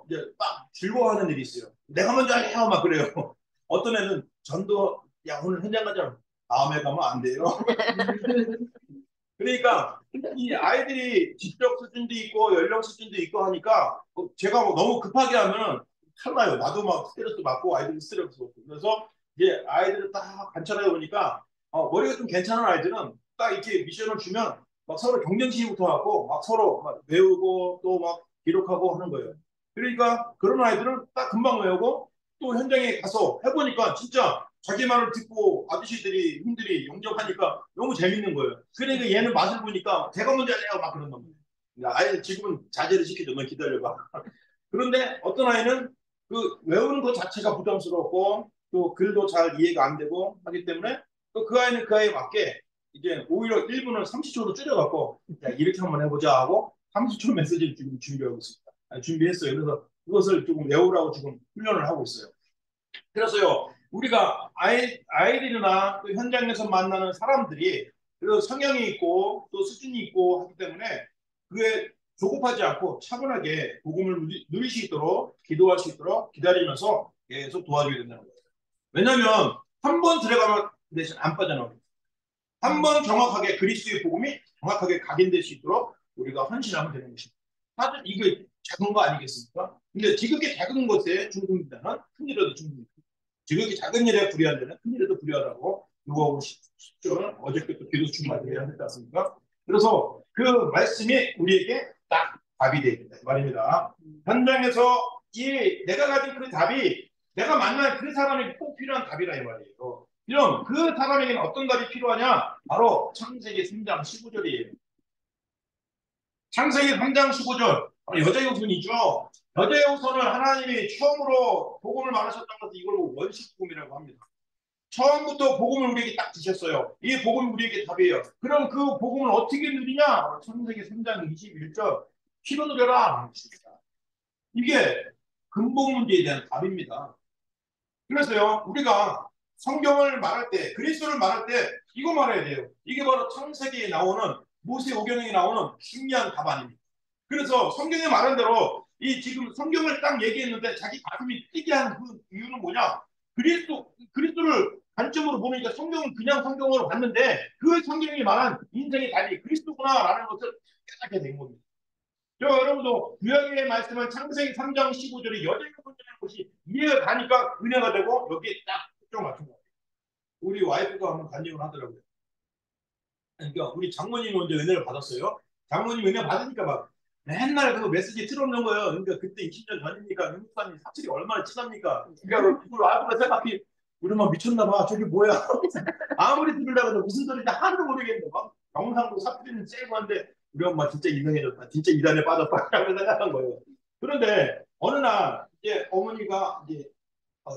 이제 딱 즐거워하는 일이 있어요. 내가 먼저 해요 막 그래요. 어떤 애는 전도 야 오늘 현장 가자 다음에 가면 안 돼요. 그러니까 이 아이들이 지적 수준도 있고 연령 수준도 있고 하니까 제가 뭐 너무 급하게 하면 탈나요. 나도 막 스트레스 받고 아이들도 스트레스 받고. 그래서 이제 아이들을 딱 관찰해 보니까 머리가 좀 괜찮은 아이들은 딱 이렇게 미션을 주면 막 서로 경쟁심부터 하고 막 서로 막 외우고 또 막 기록하고 하는 거예요. 그러니까 그런 아이들은 딱 금방 외우고 또 현장에 가서 해보니까 진짜 자기 말을 듣고 아저씨들이 형들이 영접하니까 너무 재밌는 거예요. 그러니까 얘는 맛을 보니까 제가 먼저 해요 막 그런단 말이에요. 아이 지금은 자제를 시켜줘. 너 기다려봐. 그런데 어떤 아이는 그 외우는 것 자체가 부담스럽고 또 글도 잘 이해가 안 되고 하기 때문에 또 그 아이는 그 아이에 맞게 이제 오히려 1분을 30초로 줄여갖고 야, 이렇게 한번 해보자 하고 30초 메시지를 지금 준비하고 있습니다. 준비했어요. 그래서 그것을 조금 외우라고 지금 훈련을 하고 있어요. 그래서요, 우리가 아이들이나 또 현장에서 만나는 사람들이 그 성향이 있고 또 수준이 있고 하기 때문에 그게 조급하지 않고 차분하게 복음을 누릴 수 있도록 기도할 수 있도록 기다리면서 계속 도와줘야 된다는 거예요. 왜냐하면 한 번 들어가면 대신 안 빠져나옵니다. 한 번 정확하게 그리스도의 복음이 정확하게 각인될 수 있도록 우리가 헌신하면 되는 것입니다. 사실 이게 작은 거 아니겠습니까? 근데 지극히 작은 것에 중독된다는 큰 일에도 중독입니다. 지극히 작은 일에 불의한 데는 큰 일에도 불의하다고 요구하고 싶죠. 어저께 또 기도 충만을 해야 했지 않습니까? 그래서 그 말씀이 우리에게 딱 답이 되겠다 말입니다. 현장에서 이 내가 가진 그 답이 내가 만난 그 사람에게 꼭 필요한 답이라 이 말이에요. 이런 그 사람에게는 어떤 답이 필요하냐? 바로 창세기 3장 15절이에요. 창세기 3장 15절 여자의 후손이죠. 여자의 후손을 하나님이 처음으로 복음을 말하셨던 것은 이걸 원시 복음이라고 합니다. 처음부터 복음을 우리에게 딱 주셨어요. 이 복음이 우리에게 답이에요. 그럼 그 복음을 어떻게 누리냐? 창세기 3장 21절 피로 누려라. 이게 근본 문제에 대한 답입니다. 그래서요 우리가 성경을 말할 때 그리스도를 말할 때 이거 말해야 돼요. 이게 바로 창세기에 나오는 모세오경에 나오는 중요한 답 아닙니까? 그래서 성경에 말한 대로 이 지금 성경을 딱 얘기했는데 자기 가슴이 뛰게 한 그 이유는 뭐냐? 그리스도를 관점으로 보니까 성경은 그냥 성경으로 봤는데 그 성경이 말한 인생의 답이 그리스도구나라는 것을 깨닫게 된 겁니다. 여러분도 구약의 말씀은 창세기 3장 15절에 여자의 혼이라는 것이 이해가 가니까 은혜가 되고 여기에 딱 초점 맞춘 거예요. 우리 와이프가 한번 간증을 하더라고요. 그러니까 우리 장모님이 먼저 은혜를 받았어요. 장모님 은혜 받으니까 막 맨날 그 메시지 틀어놓는 거예요. 그러니까 그때 20년 전이니까 윤목사님 사실이 얼마나 친합니까? 그러니까 그걸 와이프가 생각해 우리 엄마 미쳤나 봐. 저게 뭐야? 아무리 들으려고 해도 무슨 소리인지 하나도 모르겠는데 막 경상도 사투리는 쎄고 한데 우리 엄마 진짜 이상해졌다. 진짜 이단에 빠졌다. 라고 생각한 거예요. 그런데 어느 날 이제 어머니가 이제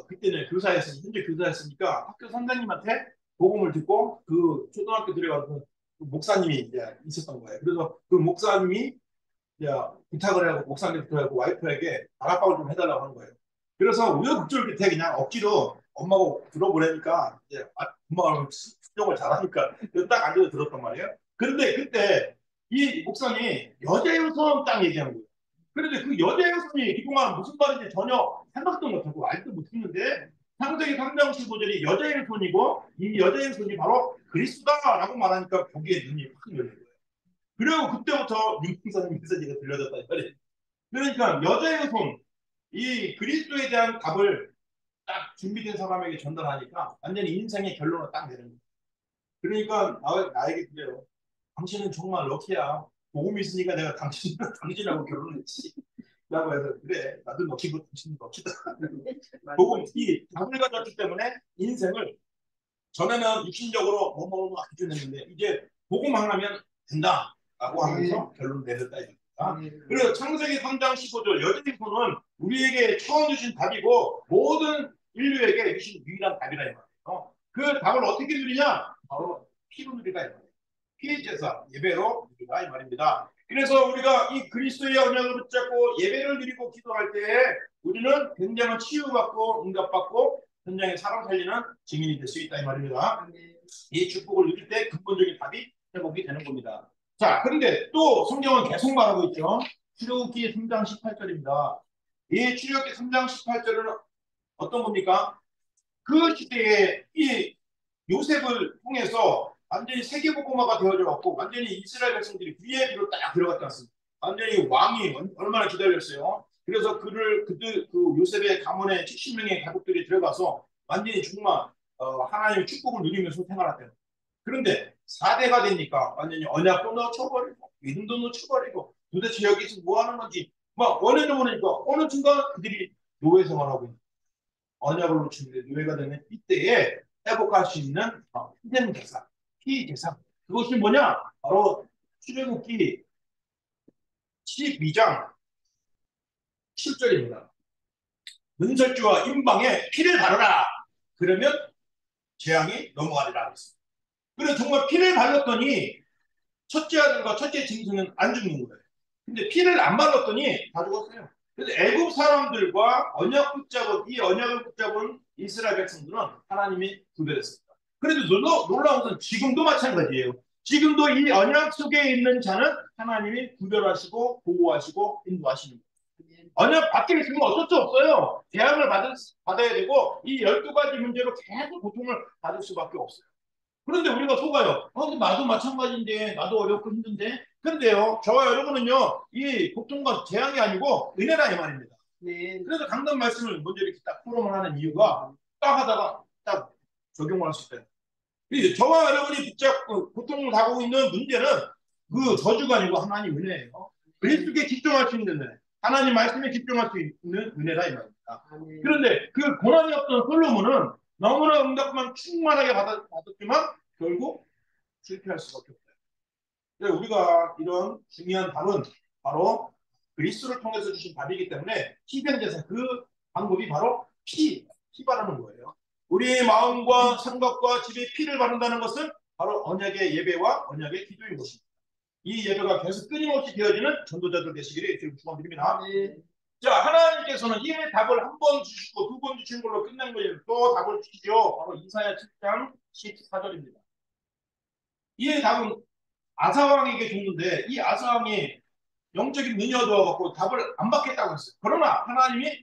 그때는 교사였으니까 현재 교사였으니까 학교 선생님한테 복음을 듣고 그 초등학교 들어가서 그 목사님이 이제 있었던 거예요. 그래서 그 목사님이 이제 부탁을 하고 목사님한테 부탁하고 와이프에게 다락방을 좀 해달라고 하는 거예요. 그래서 우여곡절 끝에 그냥 억지로 엄마가 들어보라니까 이제 엄마가 수정을 잘하니까 딱 앉아서 들었단 말이에요. 그런데 그때 이 목사님이 여자의 우선 딱 얘기하는 거예요. 그런데 그 여자의 우선이 이동안 무슨 말인지 전혀 생각도 못하고 알지도 못했는데 창세기 3장 15절이 여자의 손이고 이 여자의 손이 바로 그리스도다라고 말하니까 거기에 눈이 확 열린 거예요. 그리고 그때부터 윤풍사님 메시지가 들려졌다 이 말이에요. 그러니까 여자의 손, 이 그리스도에 대한 답을 딱 준비된 사람에게 전달하니까 완전히 인생의 결론을 딱 내는 거예요. 그러니까 나에게 그래요. 당신은 정말 럭키야. 복음이 있으니까 내가 당신하고 결혼했지. 라고 해서 그래 나도 럭키고 당신은 럭키다. 복음 이 답을 가졌기 때문에 인생을 전에는 육신적으로 뭐뭐 기준했는데 이제 복음 하나면 된다라고 하면서 결론 내렸다 이겁니다. 그래서 창세기 3장 15절 여자의 손은 우리에게 처음 주신 답이고 모든 인류에게 주신 유일한 답이라 이 말이에요. 그 답을 어떻게 누리냐? 바로 피로 누리다 이 말이에요. 피의 제사 예배로 누리다 이 말입니다. 그래서 우리가 이 그리스도의 언약을 붙잡고 예배를 드리고 기도할 때 우리는 굉장한 치유받고 응답받고 현장에 사람 살리는 증인이 될 수 있다 이 말입니다. 이 축복을 누릴 때 근본적인 답이 회복이 되는 겁니다. 자, 그런데 또 성경은 계속 말하고 있죠. 출애굽기 3장 18절입니다. 이 출애굽기 3장 18절은 어떤 겁니까? 그 시대에 이 요셉을 통해서 완전히 세계복음화가 되어져 갖고 완전히 이스라엘 백성들이 VIP로 딱 들어갔지 않습니까? 완전히 왕이 얼마나 기다렸어요. 그래서 그 요셉의 가문의 70명의 가족들이 들어가서 완전히 정말 하나님의 축복을 누리면서 생활했대요. 그런데 4대가 되니까 완전히 언약도 놓쳐버리고 믿음도 놓쳐버리고 도대체 여기서 뭐 하는 건지 막 원해도 모르니까 어느 순간 그들이 노예 생활하고 있는 언약을 놓치는데 노예가 되는 이때에 회복할 수 있는 희생 제사, 피 제사. 그것이 뭐냐? 바로 출애굽기 12장 7절입니다. 은설주와 임방에 피를 바르라. 그러면 재앙이 넘어가리라 했습니다. 그래서 정말 피를 발랐더니 첫째 아들과 첫째 짐승은 안 죽는 거예요. 근데 피를 안 발랐더니 다 죽었어요. 그래서 애굽 사람들과 이 언약을 붙잡은 이스라엘 백성들은 하나님이 구별했습니다. 그래도 놀라운 것은 지금도 마찬가지예요. 지금도 이 언약 속에 있는 자는 하나님이 구별하시고 보호하시고 인도하시는 거예요. 언약 밖에 있으면 어쩔 수 없어요. 재앙을 받아야 되고 이 12가지 문제로 계속 고통을 받을 수밖에 없어요. 그런데 우리가 속아요. 나도 마찬가지인데, 나도 어렵고 힘든데. 그런데요, 저와 여러분은요, 이 고통과 재앙이 아니고 은혜라 이 말입니다. 네. 그래서 강단 말씀을 먼저 이렇게 딱 포럼을 하는 이유가 딱 하다가 딱 적용을 할 수 있어요. 저와 여러분이 붙잡고 고통을 당하고 있는 문제는 그 저주가 아니고 하나님 은혜예요. 그리스도께 집중할 수 있는 은혜. 하나님 말씀에 집중할 수 있는 은혜라 이 말입니다. 그런데 그 고난이 없던 솔로몬은 너무나 응답만 충만하게 받았지만 결국 실패할 수밖에 없어요. 그래서 우리가 이런 중요한 답은 바로 그리스도를 통해서 주신 답이기 때문에 희생제사 그 방법이 바로 피 바르는 거예요. 우리의 마음과 생각과 집에 피를 바른다는 것은 바로 언약의 예배와 언약의 기도인 것입니다. 이 예배가 계속 끊임없이 되어지는 전도자들 되시기를 지금 축원드립니다. 자, 하나님께서는 이 답을 한 번 주시고 두 번 주신 걸로 끝난 거예요. 또 답을 주시죠. 바로 이사야 7장 14절입니다. 이 답은 아사왕에게 줬는데 이 아사왕이 영적인 눈이 어두워갖고 답을 안 받겠다고 했어요. 그러나 하나님이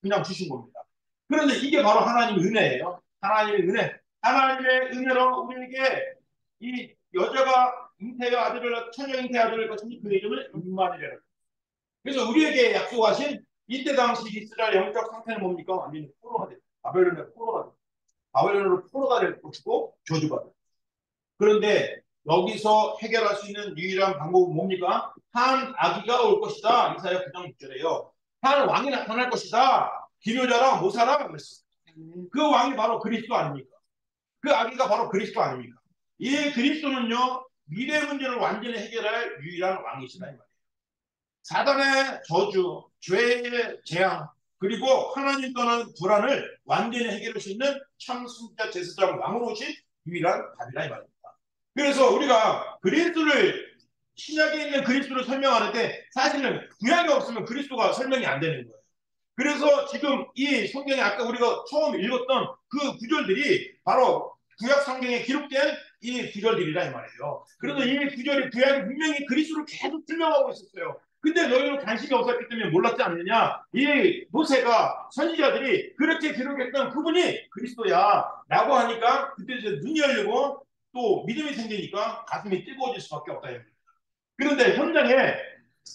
그냥 주신 겁니다. 그런데 이게 바로 하나님의 은혜예요. 하나님의 은혜. 하나님의 은혜로 우리에게 이 여자가 잉태의 아들을 처녀 잉태의 아들을 거치니 그 이름을 임마누엘이라. 그래서 우리에게 약속하신 이때 당시 이스라엘 영적 상태는 뭡니까? 완전히 포로가 됐다. 바벨론의 포로가 됐다. 바벨론으로 포로가 될 것이고 저주가 됐다. 그런데 여기서 해결할 수 있는 유일한 방법은 뭡니까? 한 아기가 올 것이다. 이사야 9장 6절에요. 한 왕이 나타날 것이다. 기묘자라 모사라 그랬어요. 그 왕이 바로 그리스도 아닙니까? 그 아기가 바로 그리스도 아닙니까? 이 그리스도는요, 미래 문제를 완전히 해결할 유일한 왕이시다 이 말이에요. 사단의 저주, 죄의 재앙, 그리고 하나님 떠난 불안을 완전히 해결할 수 있는 참 승자 제사장 왕으로 오신 유일한 답이다 이 말입니다. 그래서 우리가 그리스도를 신약에 있는 그리스도를 설명하는 때 사실은 구약이 없으면 그리스도가 설명이 안 되는 거예요. 그래서 지금 이 성경에 아까 우리가 처음 읽었던 그 구절들이 바로 구약 성경에 기록된 이 구절들이라 이 말이에요. 그래서 이 구절이 구약이 분명히 그리스도를 계속 설명하고 있었어요. 근데 너희는 관심이 없었기 때문에 몰랐지 않느냐. 이 모세가 선지자들이 그렇게 기록했던 그분이 그리스도야 라고 하니까 그때 이제 눈이 열리고 또 믿음이 생기니까 가슴이 뜨거워질 수밖에 없다. 그런데 현장에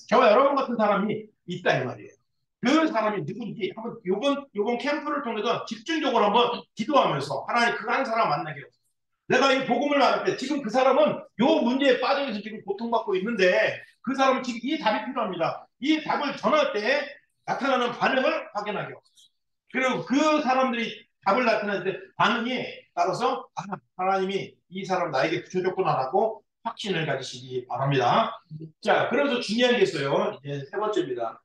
저와 여러분 같은 사람이 있다 이 말이에요. 그 사람이 누군지 한번 요번 캠프를 통해서 집중적으로 한번 기도하면서 하나님 그 한 사람 만나게 해요. 내가 이 복음을 나눌 때 지금 그 사람은 요 문제에 빠져서 지금 고통받고 있는데 그 사람은 지금 이 답이 필요합니다. 이 답을 전할 때 나타나는 반응을 확인하게 없어요. 그리고 그 사람들이 답을 나타낼 때 반응이 따라서 하나님이 이 사람 나에게 붙여줬구나라고 확신을 가지시기 바랍니다. 자, 그래서 중요한 게 있어요. 이제 세 번째입니다.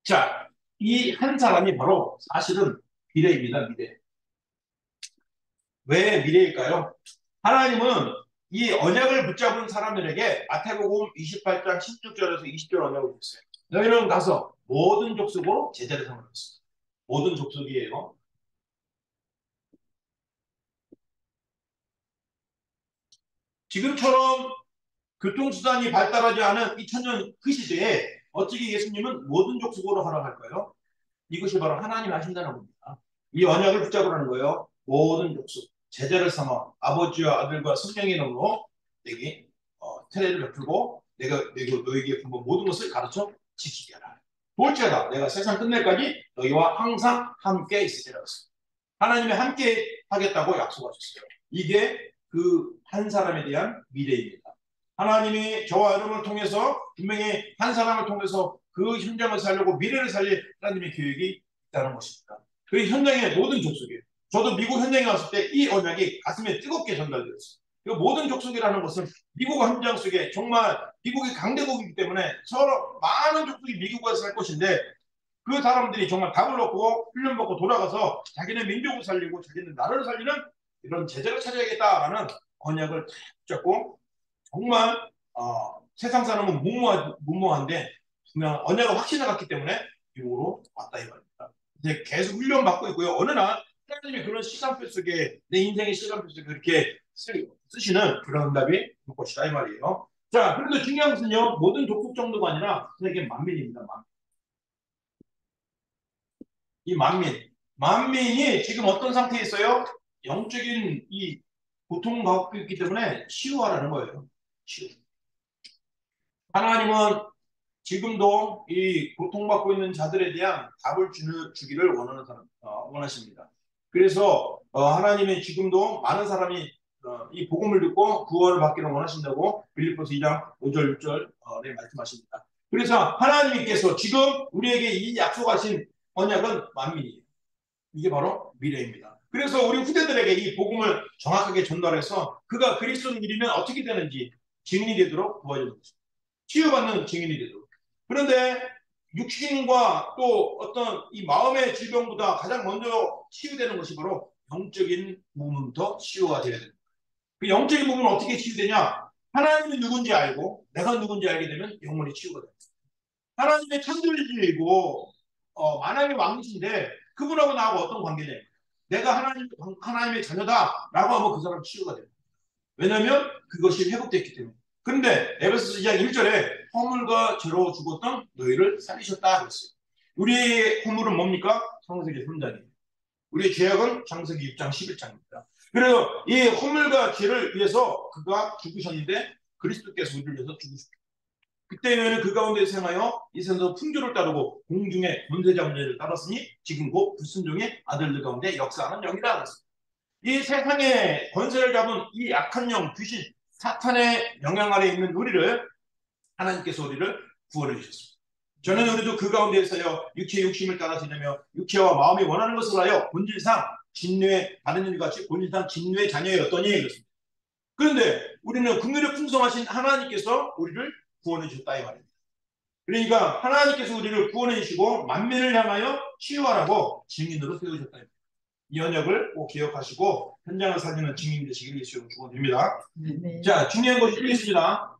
자, 이 한 사람이 바로 사실은 미래입니다. 미래. 왜 미래일까요? 하나님은 이 언약을 붙잡은 사람들에게 마태복음 28장 16절에서 20절 언약을 줬어요. 너희는 가서 모든 족속으로 제자를 삼으셨습니다. 모든 족속이에요. 지금처럼 교통수단이 발달하지 않은 2000년 그 시대에 어떻게 예수님은 모든 족속으로 허락할까요? 이것이 바로 하나님 하신다는 겁니다. 이 언약을 붙잡으라는 거예요. 모든 족속, 제자를 삼아 아버지와 아들과 성령의 이름으로 내게 세례를 베풀고 내가 너에게 모든 것을 가르쳐 지키게 하라. 볼지어다 내가 세상 끝날까지 너희와 항상 함께 있으리라. 하나님이 함께 하겠다고 약속하셨어요. 이게 그 한 사람에 대한 미래입니다. 하나님이 저와 여러분을 통해서 분명히 한 사람을 통해서 그 현장을 살려고 미래를 살릴 하나님의 계획이 있다는 것입니다. 그 현장의 모든 족속이에요. 저도 미국 현장에 왔을 때 이 언약이 가슴에 뜨겁게 전달되었어요. 그 모든 족속이라는 것은 미국 현장 속에 정말 미국이 강대국이기 때문에 서로 많은 족속이 미국에 살 것인데 그 사람들이 정말 답을 얻고 훈련받고 돌아가서 자기네 민족을 살리고 자기네 나라를 살리는 이런 제재를 찾아야겠다라는 언약을 잡고 정말 세상 사람은 무모한데 분명 언약을 확신해 갔기 때문에 미국으로 왔다 이 말입니다. 이제 계속 훈련받고 있고요. 어느 날 하나님이 그런 시간표 속에 내 인생의 시간표 속에 그렇게 쓰시는 그런 응답이 올 것이다 이 말이에요. 자, 그런데 중요한 것은요. 모든 족속 정도가 아니라 세계 만민입니다. 이 만민이 지금 어떤 상태에 있어요? 영적인 이 고통을 갖고 있기 때문에 치유하라는 거예요. 치유. 하나님은 지금도 이 고통받고 있는 자들에 대한 답을 주기를 원하십니다. 그래서 하나님이 지금도 많은 사람이 이 복음을 듣고 구원을 받기를 원하신다고 빌립보서 2장 5절 6절에 말씀하십니다. 그래서 하나님께서 지금 우리에게 이 약속하신 언약은 만민이에요. 이게 바로 미래입니다. 그래서 우리 후대들에게 이 복음을 정확하게 전달해서 그가 그리스도를 믿으면 어떻게 되는지 증인이 되도록 도와주는 것입니다. 치유받는 증인이 되도록. 그런데 육신과 또 어떤 이 마음의 질병보다 가장 먼저 치유되는 것이 바로 영적인 부분부터 치유가 되어야 됩니다. 그 영적인 부분은 어떻게 치유되냐? 하나님이 누군지 알고 내가 누군지 알게 되면 영혼이 치유가 됩니다. 하나님의 창조주이고 만왕의 왕이신데 그분하고 나하고 어떤 관계냐? 내가 하나님의 자녀다라고 하면 그 사람 치유가 됩니다. 왜냐하면 그것이 회복됐기 때문에. 그런데 에베소서 2장 1절에 허물과 죄로 죽었던 너희를 살리셨다 그랬어요. 우리의 허물은 뭡니까? 창세기 3장이에요. 우리의 죄악은 창세기 6장 11장입니다. 그래서 이 허물과 죄를 위해서 그가 죽으셨는데 그리스도께서 우리를 위해서 죽으셨다. 그때는 그 가운데서 행하여 이 세상에서 풍조를 따르고 공중의 권세자 문제를 따랐으니 지금 곧 불순종의 아들들 가운데 역사하는 영이다 그랬습니다. 이 세상의 권세를 잡은 이 약한 영, 귀신, 사탄의 영향 아래 있는 우리를 하나님께서 우리를 구원해 주셨습니다. 저는 우리도 그 가운데서요 육체의 욕심을 따라 지내며 육체와 마음이 원하는 것을 하여 본질상 진노의 다른 일같이 본질상 진노의 자녀였더니 그렇습니다. 그런데 우리는 긍휼이 풍성하신 하나님께서 우리를 구원해 주셨다 이 말입니다. 그러니까 하나님께서 우리를 구원해 주시고 만민을 향하여 치유하라고 증인으로 세우셨다. 이 언약을 꼭 기억하시고 현장을 살리는 증인 되시길 예수로 축원드립니다. 네. 자, 중요한 것이 있습니다.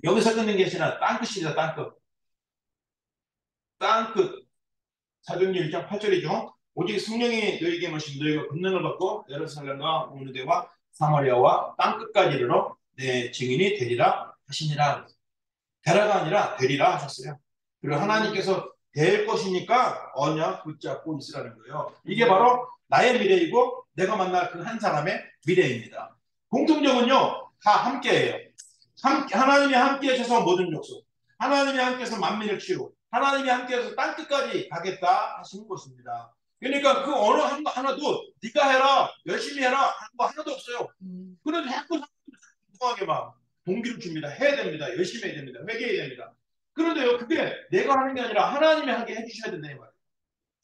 여기 설명된 게 아니라 땅끝입니다. 땅끝. 땅끝. 사도행전 1장 8절이죠. 오직 성령이 너희에게 임하시면 너희가 권능을 받고 예루살렘과 오누대와 사마리아와 땅끝까지 이르러 내 증인이 되리라 하시니라. 되라가 아니라 되리라 하셨어요. 그리고 하나님께서 될 것이니까 언약 붙잡고 있으라는 거예요. 이게 바로 나의 미래이고 내가 만날 그 한 사람의 미래입니다. 공통점은요 다 함께해요. 하나님이 함께 하셔서 모든 족속, 하나님이 함께해서 만민을 치유, 하나님이 함께해서 땅끝까지 가겠다 하시는 것입니다. 그러니까 그 어느 하나도 네가 해라, 열심히 해라 하는 거 하나도 없어요. 그런데 자꾸 이상하게 막 동기를 줍니다. 해야 됩니다. 열심히 해야 됩니다. 회개해야 됩니다. 그런데요, 그게 내가 하는 게 아니라 하나님이 하게 해주셔야 된다 이 말이에요.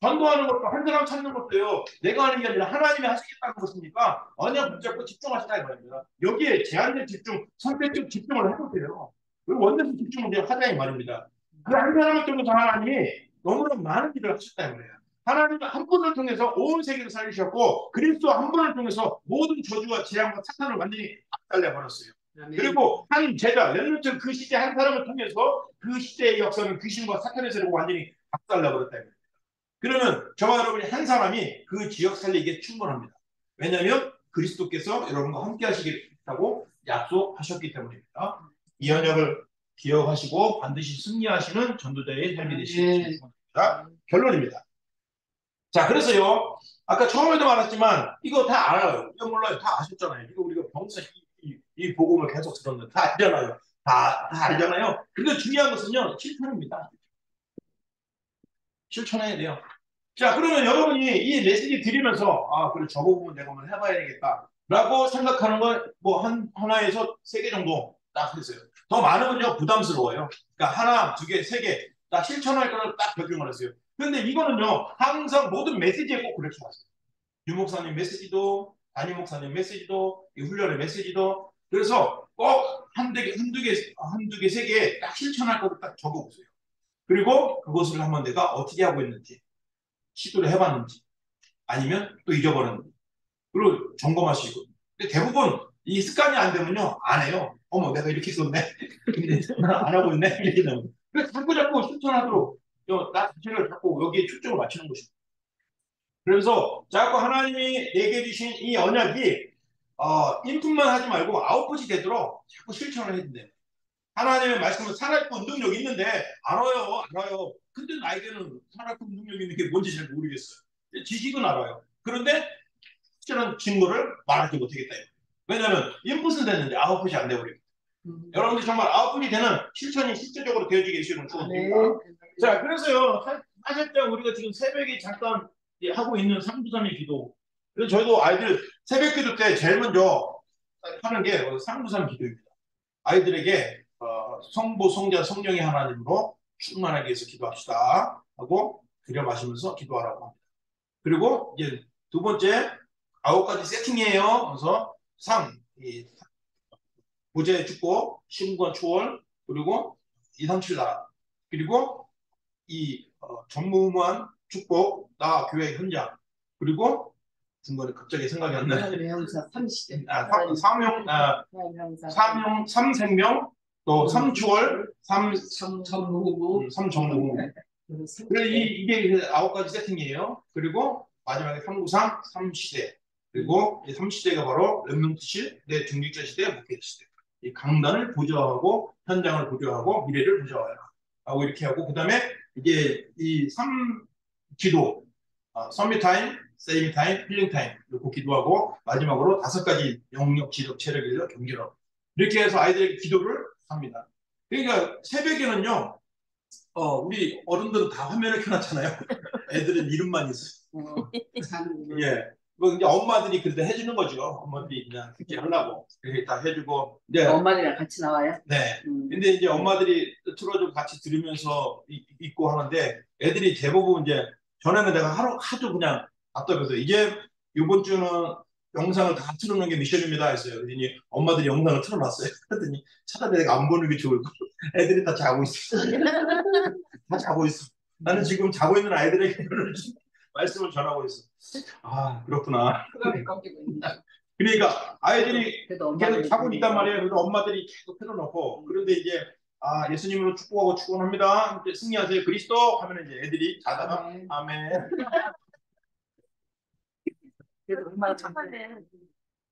전도하는 것도 한 사람 찾는 것도요, 내가 하는 게 아니라 하나님이 하시겠다는 것이니까 언약 붙잡고 집중하시라 이 말입니다. 여기에 제한된 집중, 선택적 집중을 해보세요. 원대적 집중을 하자 이 말입니다. 그 한 사람을 통해서 하나님이 너무나 많은 일을 하셨다 이 말이에요. 하나님은 한 분을 통해서 온 세계를 살리셨고 그리스도 한 분을 통해서 모든 저주와 재앙과 사탄을 완전히 박살내 버렸어요. 그리고 한 제자, 렘넌트 그 시대 한 사람을 통해서 그 시대의 역사는 귀신과 사탄의 세력을 완전히 박살내 버렸다. 그러면 저와 여러분이 한 사람이 그 지역 살리기에 충분합니다. 왜냐하면 그리스도께서 여러분과 함께 하시겠다고 약속하셨기 때문입니다. 이 언약을 기억하시고 반드시 승리하시는 전도자의 삶이 되시길 바랍니다. 결론입니다. 자, 그래서요. 아까 처음에도 말했지만 이거 다 알아요. 이거 몰라요. 다 아셨잖아요. 이거 우리가 평생 이 복음을 계속 들었는데 다 알잖아요. 다 알잖아요. 근데 중요한 것은요. 실천입니다. 실천해야 돼요. 자, 그러면 여러분이 이 메시지 드리면서, 아, 그래, 저거 보면 내가 한번 해봐야 되겠다. 라고 생각하는 건 뭐 하나에서 3개 정도 딱 했어요. 더 많으면요, 부담스러워요. 그러니까 하나, 2개, 3개 딱 실천할 거를 딱 결정을 했어요. 근데 이거는요, 항상 모든 메시지에 꼭 그렇게 하세요. 유 목사님 메시지도, 담임 목사님 메시지도, 이 훈련의 메시지도. 그래서 꼭 한두 개, 3개 딱 실천할 거를 딱 적어보세요. 그리고 그것을 한번 내가 어떻게 하고 있는지, 시도를 해봤는지, 아니면 또 잊어버렸는지, 그리고 점검하시고. 근데 대부분 이 습관이 안 되면요, 안 해요. 어머, 내가 이렇게 썼네. 근데 안 하고 있네. 이렇게 되면. 그래서 자꾸 실천하도록 나 자체를 자꾸 여기에 초점을 맞추는 것입니다. 그래서 자꾸 하나님이 내게 주신 이 언약이 인풋만 하지 말고 아웃풋이 되도록 자꾸 실천을 해야 돼요. 하나님의 말씀은 살아있고 능력이 있는데 알아요. 근데 나에게는 살아있고 능력이 있는 게 뭔지 잘 모르겠어요. 지식은 알아요. 그런데 실제로는 증거를 말하지 못하겠다. 왜냐하면 인풋은 됐는데 아웃풋이 안 되버려요. 여러분들 정말 아웃풋이 되는 실천이 실제적으로 되어지게 해주시는 축원드립니다. 자, 그래서요, 사실상 우리가 지금 새벽에 잠깐 하고 있는 393의 기도. 그래서 저희도 아이들 새벽 기도 때 제일 먼저 하는 게 393 기도입니다. 아이들에게 성부, 성자, 성령의 하나님으로 충만하게 해서 기도합시다 하고 들여 마시면서 기도하라고 합니다. 그리고 이제 두 번째 9가지 세팅이에요. 그래서 3, 보좌의 축복, 신과 초월, 그리고 2, 3, 7 나라, 그리고 이 전무후무한 축복, 나 교회 현장, 그리고 중간에 갑자기 생각이 안 나요. 명사 3시대. 삼생명, 또 3초월, 전무후무. 3정무후무. 그래서 이게 9가지 세팅이에요. 그리고 마지막에 393, 3시대. 그리고 이 3시대가 바로 렘넌트실, 내 중직자 시대, 목회 시대. 이 강단을 보좌하고, 현장을 보좌하고, 미래를 보좌하라 하고 이렇게 하고, 그 다음에 이게 이 3기도, 서밋 타임, 세이밍 타임, 힐링 타임 이렇게 기도하고, 마지막으로 5가지 영역, 지력, 체력을 경계하고 이렇게 해서 아이들에게 기도를 합니다. 그러니까 새벽에는요, 우리 어른들은 다 화면을 켜놨잖아요. 애들은 이름만 있어요. 예. 뭐 이제 엄마들이 그래도 해주는 거죠. 엄마들이 그냥 그렇게 하려고 이렇게 다 해주고. 이제 엄마들이랑 같이 나와요? 네. 근데 이제 엄마들이 틀어주고 같이 들으면서 있고 하는데 애들이 대부분 이제 전에는 내가 하도 그냥 답답해서 이제 이번 주는 영상을 다 틀어놓는 게 미션입니다 했어요. 그랬더니 엄마들이 영상을 틀어놨어요. 그랬더니 차라리 내가 안 보는 게 좋을 거. 애들이 다 자고 있어. 다 자고 있어. 나는 지금 자고 있는 아이들에게 말씀을 전하고 있어. 아, 그렇구나. 그러니까 아이들이 계속 자고 있단 말이에요. 그래서 엄마들이 계속 틀어놓고, 그런데 이제 예수님으로 축복하고 축원합니다. 승리하세요 그리스도 하면 이제 애들이 자다가 아멘. 그래도 얼마나 착하네.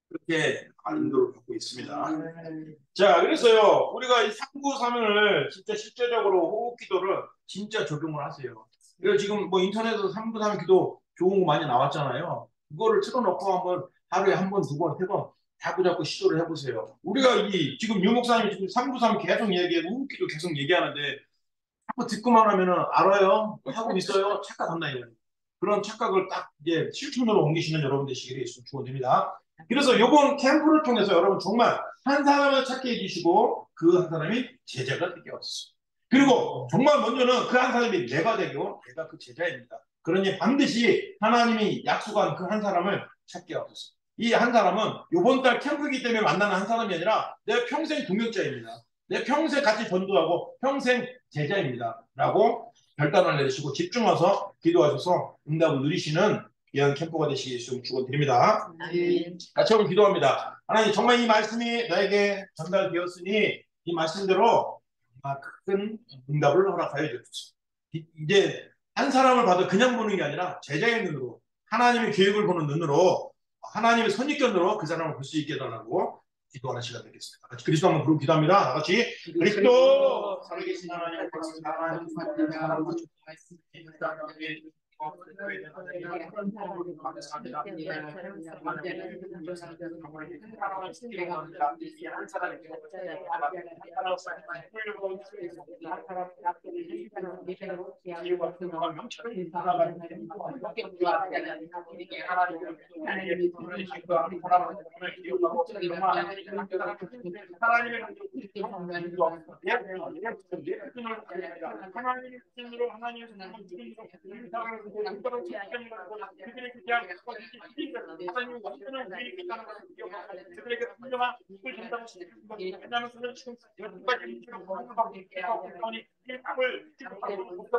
그렇게 인도를 받고 있습니다. 자, 그래서요, 우리가 이 393을 진짜 실제적으로 호흡 기도를 진짜 적용을 하세요. 그래서 지금 뭐 인터넷에서 393 기도 좋은 거 많이 나왔잖아요. 그거를 틀어놓고 한번 하루에 한 번, 2번, 3번 자꾸 시도를 해보세요. 우리가 지금 유 목사님이 지금 393 계속 얘기하고 호흡 기도 계속 얘기하는데 자꾸 듣고만 하면은 알아요. 하고 있어요. 착각한다 이거예요. 그런 착각을 딱 이제 실천으로 옮기시는 여러분 되시기를 축원드립니다. 그래서 이번 캠프를 통해서 여러분 정말 한 사람을 찾게 해주시고 그 한 사람이 제자가 되게 없었어요. 그리고 정말 먼저는 그 한 사람이 내가 되고 내가 그 제자입니다. 그러니 반드시 하나님이 약속한 그 한 사람을 찾게 하옵소서. 이 한 사람은 이번 달 캠프이기 때문에 만나는 한 사람이 아니라 내 평생 동역자입니다. 내 평생 같이 전도하고 평생 제자입니다. 라고 결단을 내리시고 집중해서 기도하셔서 응답을 누리시는 귀한 캠프가 되시길 축원드립니다. 같이 한번 기도합니다. 하나님 정말 이 말씀이 나에게 전달되었으니 이 말씀대로 큰 응답을 허락하여 주옵소서. 이제 한 사람을 봐도 그냥 보는 게 아니라 제자의 눈으로 하나님의 계획을 보는 눈으로 하나님의 선입견으로 그 사람을 볼 수 있게 해달라고 기도하는 시간 되겠습니다. 같이 그리스도 한번 부르고 기도합니다. 다 같이 그리스도 살아계신 하나님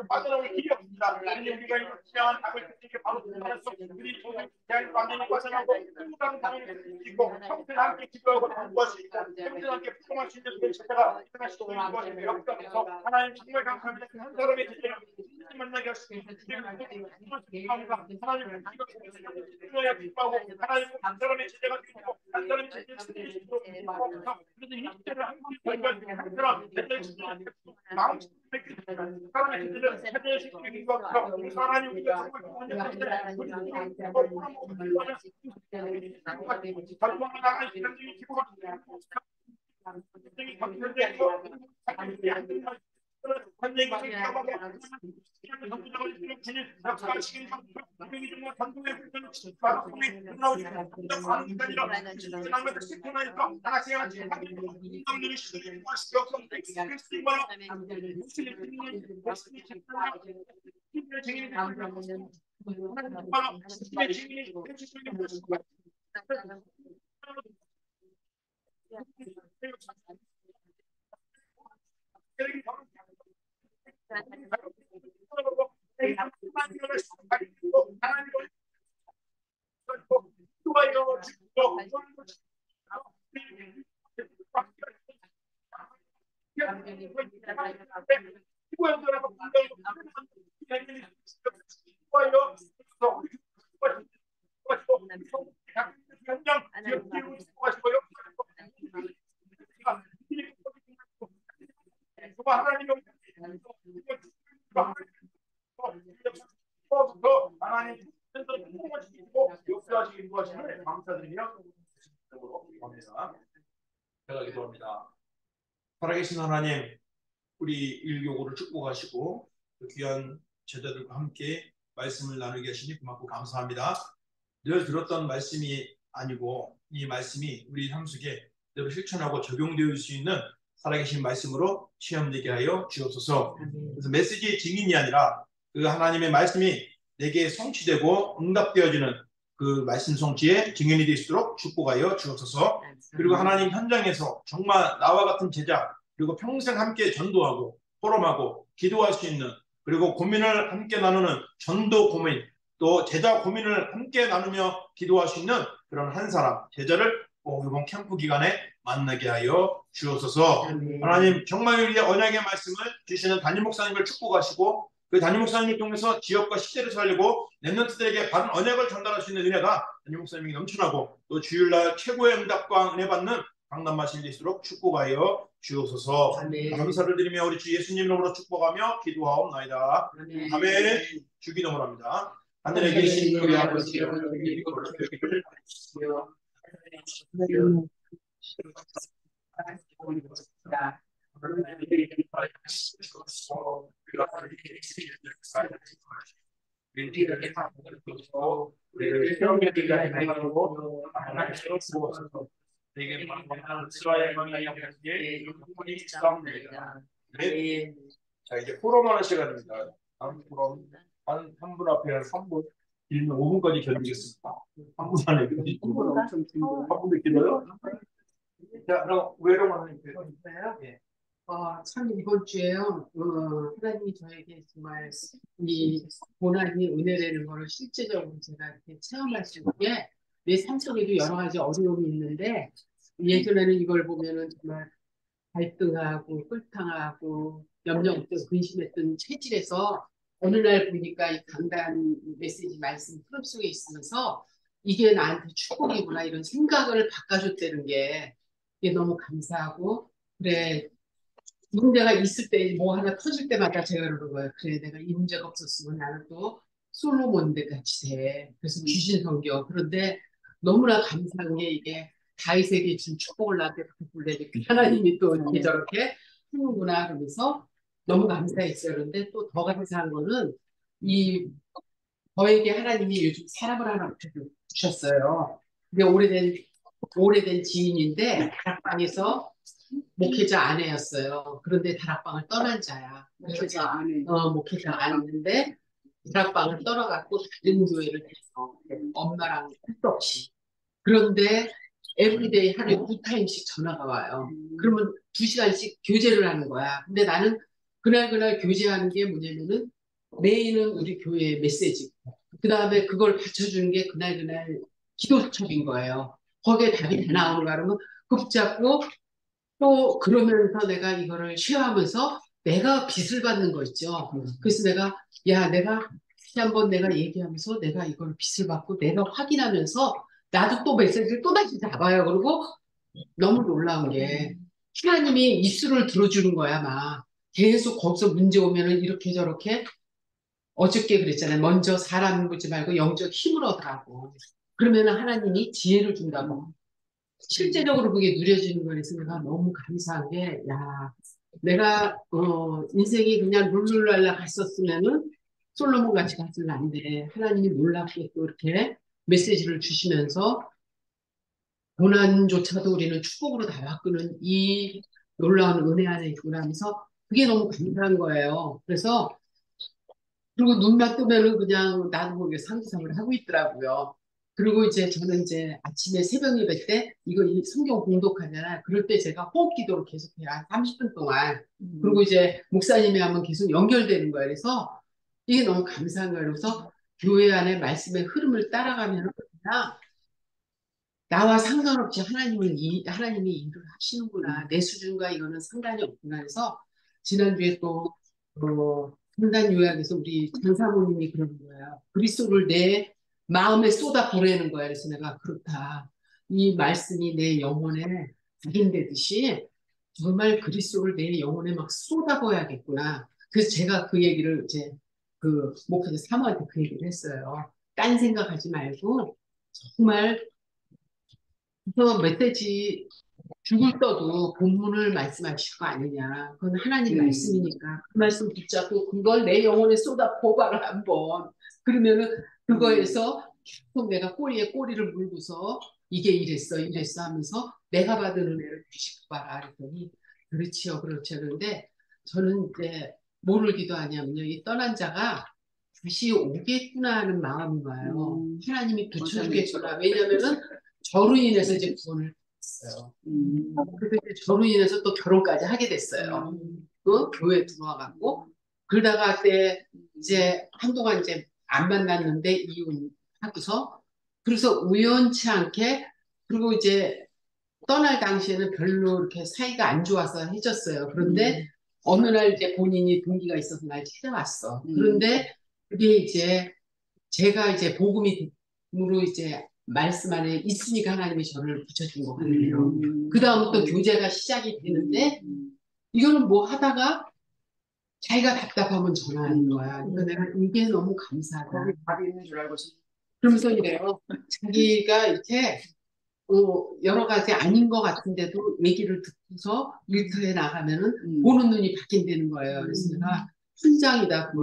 빠져나올 길이 없습니다. 우리가 이 지향한 답을 그들에게 바로 전달해서 우리 조상의 완전히 빠져나고 행복한 당을 지고 평생 함께 기도하고 나는 것이고 평생 함께 풍성할 수 있는 그 제자가 일어날 수 있는 것이며 역사에서 하나님 정말 감사합니다. 한 사람의 제자를 만나게 하시고 하나님 기도해야 기뻐하고 하나님 한 사람의 제자가 되고 한 사람의 제자를 지키시고 그래서 이 시대를 함께 발견하시고 한 사람 제자를 지키고 마음 사람의 제자를 찾아내시고 있는 것처럼 하나님 우리가 감사드리며 제가 기도합니다. 살아계신 하나님, 우리 일교구를 축복하시고 그 귀한 제자들과 함께 말씀을 나누게 하시니 고맙고 감사합니다. 늘 들었던 말씀이 아니고 이 말씀이 우리 삶 속에 늘 실천하고 적용될 수 있는 살아계신 말씀으로 체험되게 하여 주옵소서. 그래서 메시지의 증인이 아니라 그 하나님의 말씀이 내게 성취되고 응답되어지는 그 말씀 성취의 증인이 될 수 있도록 축복하여 주옵소서. 그리고 하나님 현장에서 정말 나와 같은 제자 그리고 평생 함께 전도하고 포럼하고 기도할 수 있는 그리고 고민을 함께 나누는 전도 고민 또 제자 고민을 함께 나누며 기도할 수 있는 그런 한 사람 제자를 이번 캠프 기간에 만나게 하여 주옵소서. 하나님 정말 우리의 언약의 말씀을 주시는 담임 목사님을 축복하시고 그 담임 목사님을 통해서 지역과 시대를 살리고 렘넌트들에게 받은 언약을 전달할 수 있는 은혜가 담임 목사님이 넘쳐나고 또 주일날 최고의 응답과 은혜 받는 강남마실 될수록 축복하여 주옵소서. 감사를 드리며 우리 주 예수님 이름으로 축복하며 기도하옵나이다. 아멘. 주기도문 합니다. 하늘에 계신 우리 아버지여 이름이 거룩하기를 바라시며 자 이제 포럼하는 시간입니다. 다음 포럼 한 분 앞에 한 3분 길면 5분까지 견디겠습니다. 3분 안에 3분도 길어요? 자 그럼 외로만 해주세요. 예. 참 이번 주에요. 하나님이 저에게 정말 이 고난이 은혜라는 거를 실제적으로 제가 이렇게 체험할 수 있게 내 삶 속에도 여러 가지 어려움이 있는데 예전에는 이걸 보면은 정말 갈등하고 꿀탕하고 염려했던 근심했던 체질에서 어느 날 보니까 이 강단 메시지 말씀 흐름 속에 있으면서 이게 나한테 축복이구나 이런 생각을 바꿔줬다는 게 이게 너무 감사하고 그래 문제가 있을 때 뭐 하나 터질 때마다 제가 그러는 거예요. 그래 내가 이 문제가 없었으면 나는 또 솔로몬대 같이 돼. 그래서 귀신 성경. 그런데 너무나 감사한 게 이게 다윗에게 준 축복을 나한테 베풀려니까 하나님이 또 이렇게 저렇게 하는구나 그러면서 너무 감사했어요. 그런데 또 더 감사한 거는 이 저에게 하나님이 요즘 사람을 하나 주셨어요. 근데 오래된 지인인데 다락방에서 목회자 아내였어요. 그런데 다락방을 떠난 자야. 목회자 안에 목회자 아내인데 다락방을 떠나갖고 다른 교회를 해서 엄마랑 끝도 없이. 그런데 에브리데이 하루에 2타임씩 전화가 와요. 그러면 2시간씩 교제를 하는 거야. 근데 나는 그날 교제하는 게 뭐냐면은 메인은 우리 교회의 메시지. 그 다음에 그걸 받쳐주는 게 그날 기도 수첩인 거예요. 거기에 답이 다 나오는가 그러면 그 붙잡고 또 그러면서 내가 이거를 쉐어하면서 내가 빚을 받는 거 있죠. 그래서 내가 다시 한번 내가 얘기하면서 내가 이걸 빚을 받고 내가 확인하면서 나도 또 메시지를 또다시 잡아요. 그리고 너무 놀라운 게 하나님이 입술을 들어주는 거야, 막. 계속 거기서 문제 오면은 이렇게 저렇게 어저께 그랬잖아요. 먼저 사람 보지 말고 영적 힘을 얻으라고. 그러면은 하나님이 지혜를 준다고. 실제적으로 그게 누려지는 거라서 내가 너무 감사한 게, 야, 내가, 인생이 그냥 룰루랄라 갔었으면은 솔로몬 같이 갔으면 안 돼. 하나님이 놀랍게 또 이렇게 메시지를 주시면서 고난조차도 우리는 축복으로 다 바꾸는 이 놀라운 은혜 안에 있구나 하면서 그게 너무 감사한 거예요. 그래서 그리고 눈만 뜨면은 그냥 나도 모르게 상상을 하고 있더라고요. 그리고 이제 저는 이제 아침에 새벽 예배 때 이거 성경 공독하잖아요. 그럴 때 제가 호흡 기도를 계속해요. 한 30분 동안. 그리고 이제 목사님이 하면 계속 연결되는 거예요. 그래서 이게 너무 감사한 거예요. 그래서 교회 안에 말씀의 흐름을 따라가면 그냥 나와 상관없이 하나님이 일을 하시는구나. 내 수준과 이거는 상관이 없구나 해서 지난주에 또 성단 요약에서 우리 장사모님이 그러는 거예요. 그리스도를 내 마음에 쏟아 보내는 거야. 그래서 내가 그렇다. 이 말씀이 내 영혼에 각인되듯이 정말 그리스도를 내 영혼에 막 쏟아부어야겠구나. 그래서 제가 그 얘기를 이제 그 목회자 사모한테 그 얘기를 했어요. 딴 생각하지 말고 정말 그래서 메시지 죽을 떠도 본문을 말씀하실 거 아니냐. 그건 하나님 말씀이니까 그 말씀 붙잡고 그걸 내 영혼에 쏟아 부어봐라 한번. 그러면은 그거에서 계속 내가 꼬리에 꼬리를 물고서 이게 이랬어 하면서 내가 받은 은혜를 뒤집어 봐라. 그랬더니 그렇지요. 그런데 저는 이제 뭐를 기도하냐면요. 이 떠난 자가 다시 오겠구나 하는 마음이 와요. 하나님이 붙여주겠구나. 왜냐면은 저로 인해서 이제 구원을 했어요. 그래서 이제 저로 인해서 또 결혼까지 하게 됐어요. 그 교회 들어와갖고 그러다가 때 이제 한동안 이제 안 만났는데 이혼하고서 그래서 우연치 않게 그리고 이제 떠날 당시에는 별로 이렇게 사이가 안 좋아서 해줬어요. 그런데 어느 날 이제 본인이 동기가 있어서 날 찾아왔어. 그런데 그게 이제 제가 이제 복음으로 이제 말씀 안에 있으니까 하나님이 저를 붙여준 것 같아요. 그 다음부터 교제가 시작이 되는데 이거는 뭐 하다가 자기가 답답하면 전화하는 거야. 그러니까 내가 이게 너무 감사하다. 거기 답이 있는 줄 알고 그러면서 이래요. 자기가 이렇게 여러 가지 아닌 것 같은데도 얘기를 듣고서 일터에 나가면은 보는 눈이 바뀐다는 거예요. 그래서 내가 훈장이다.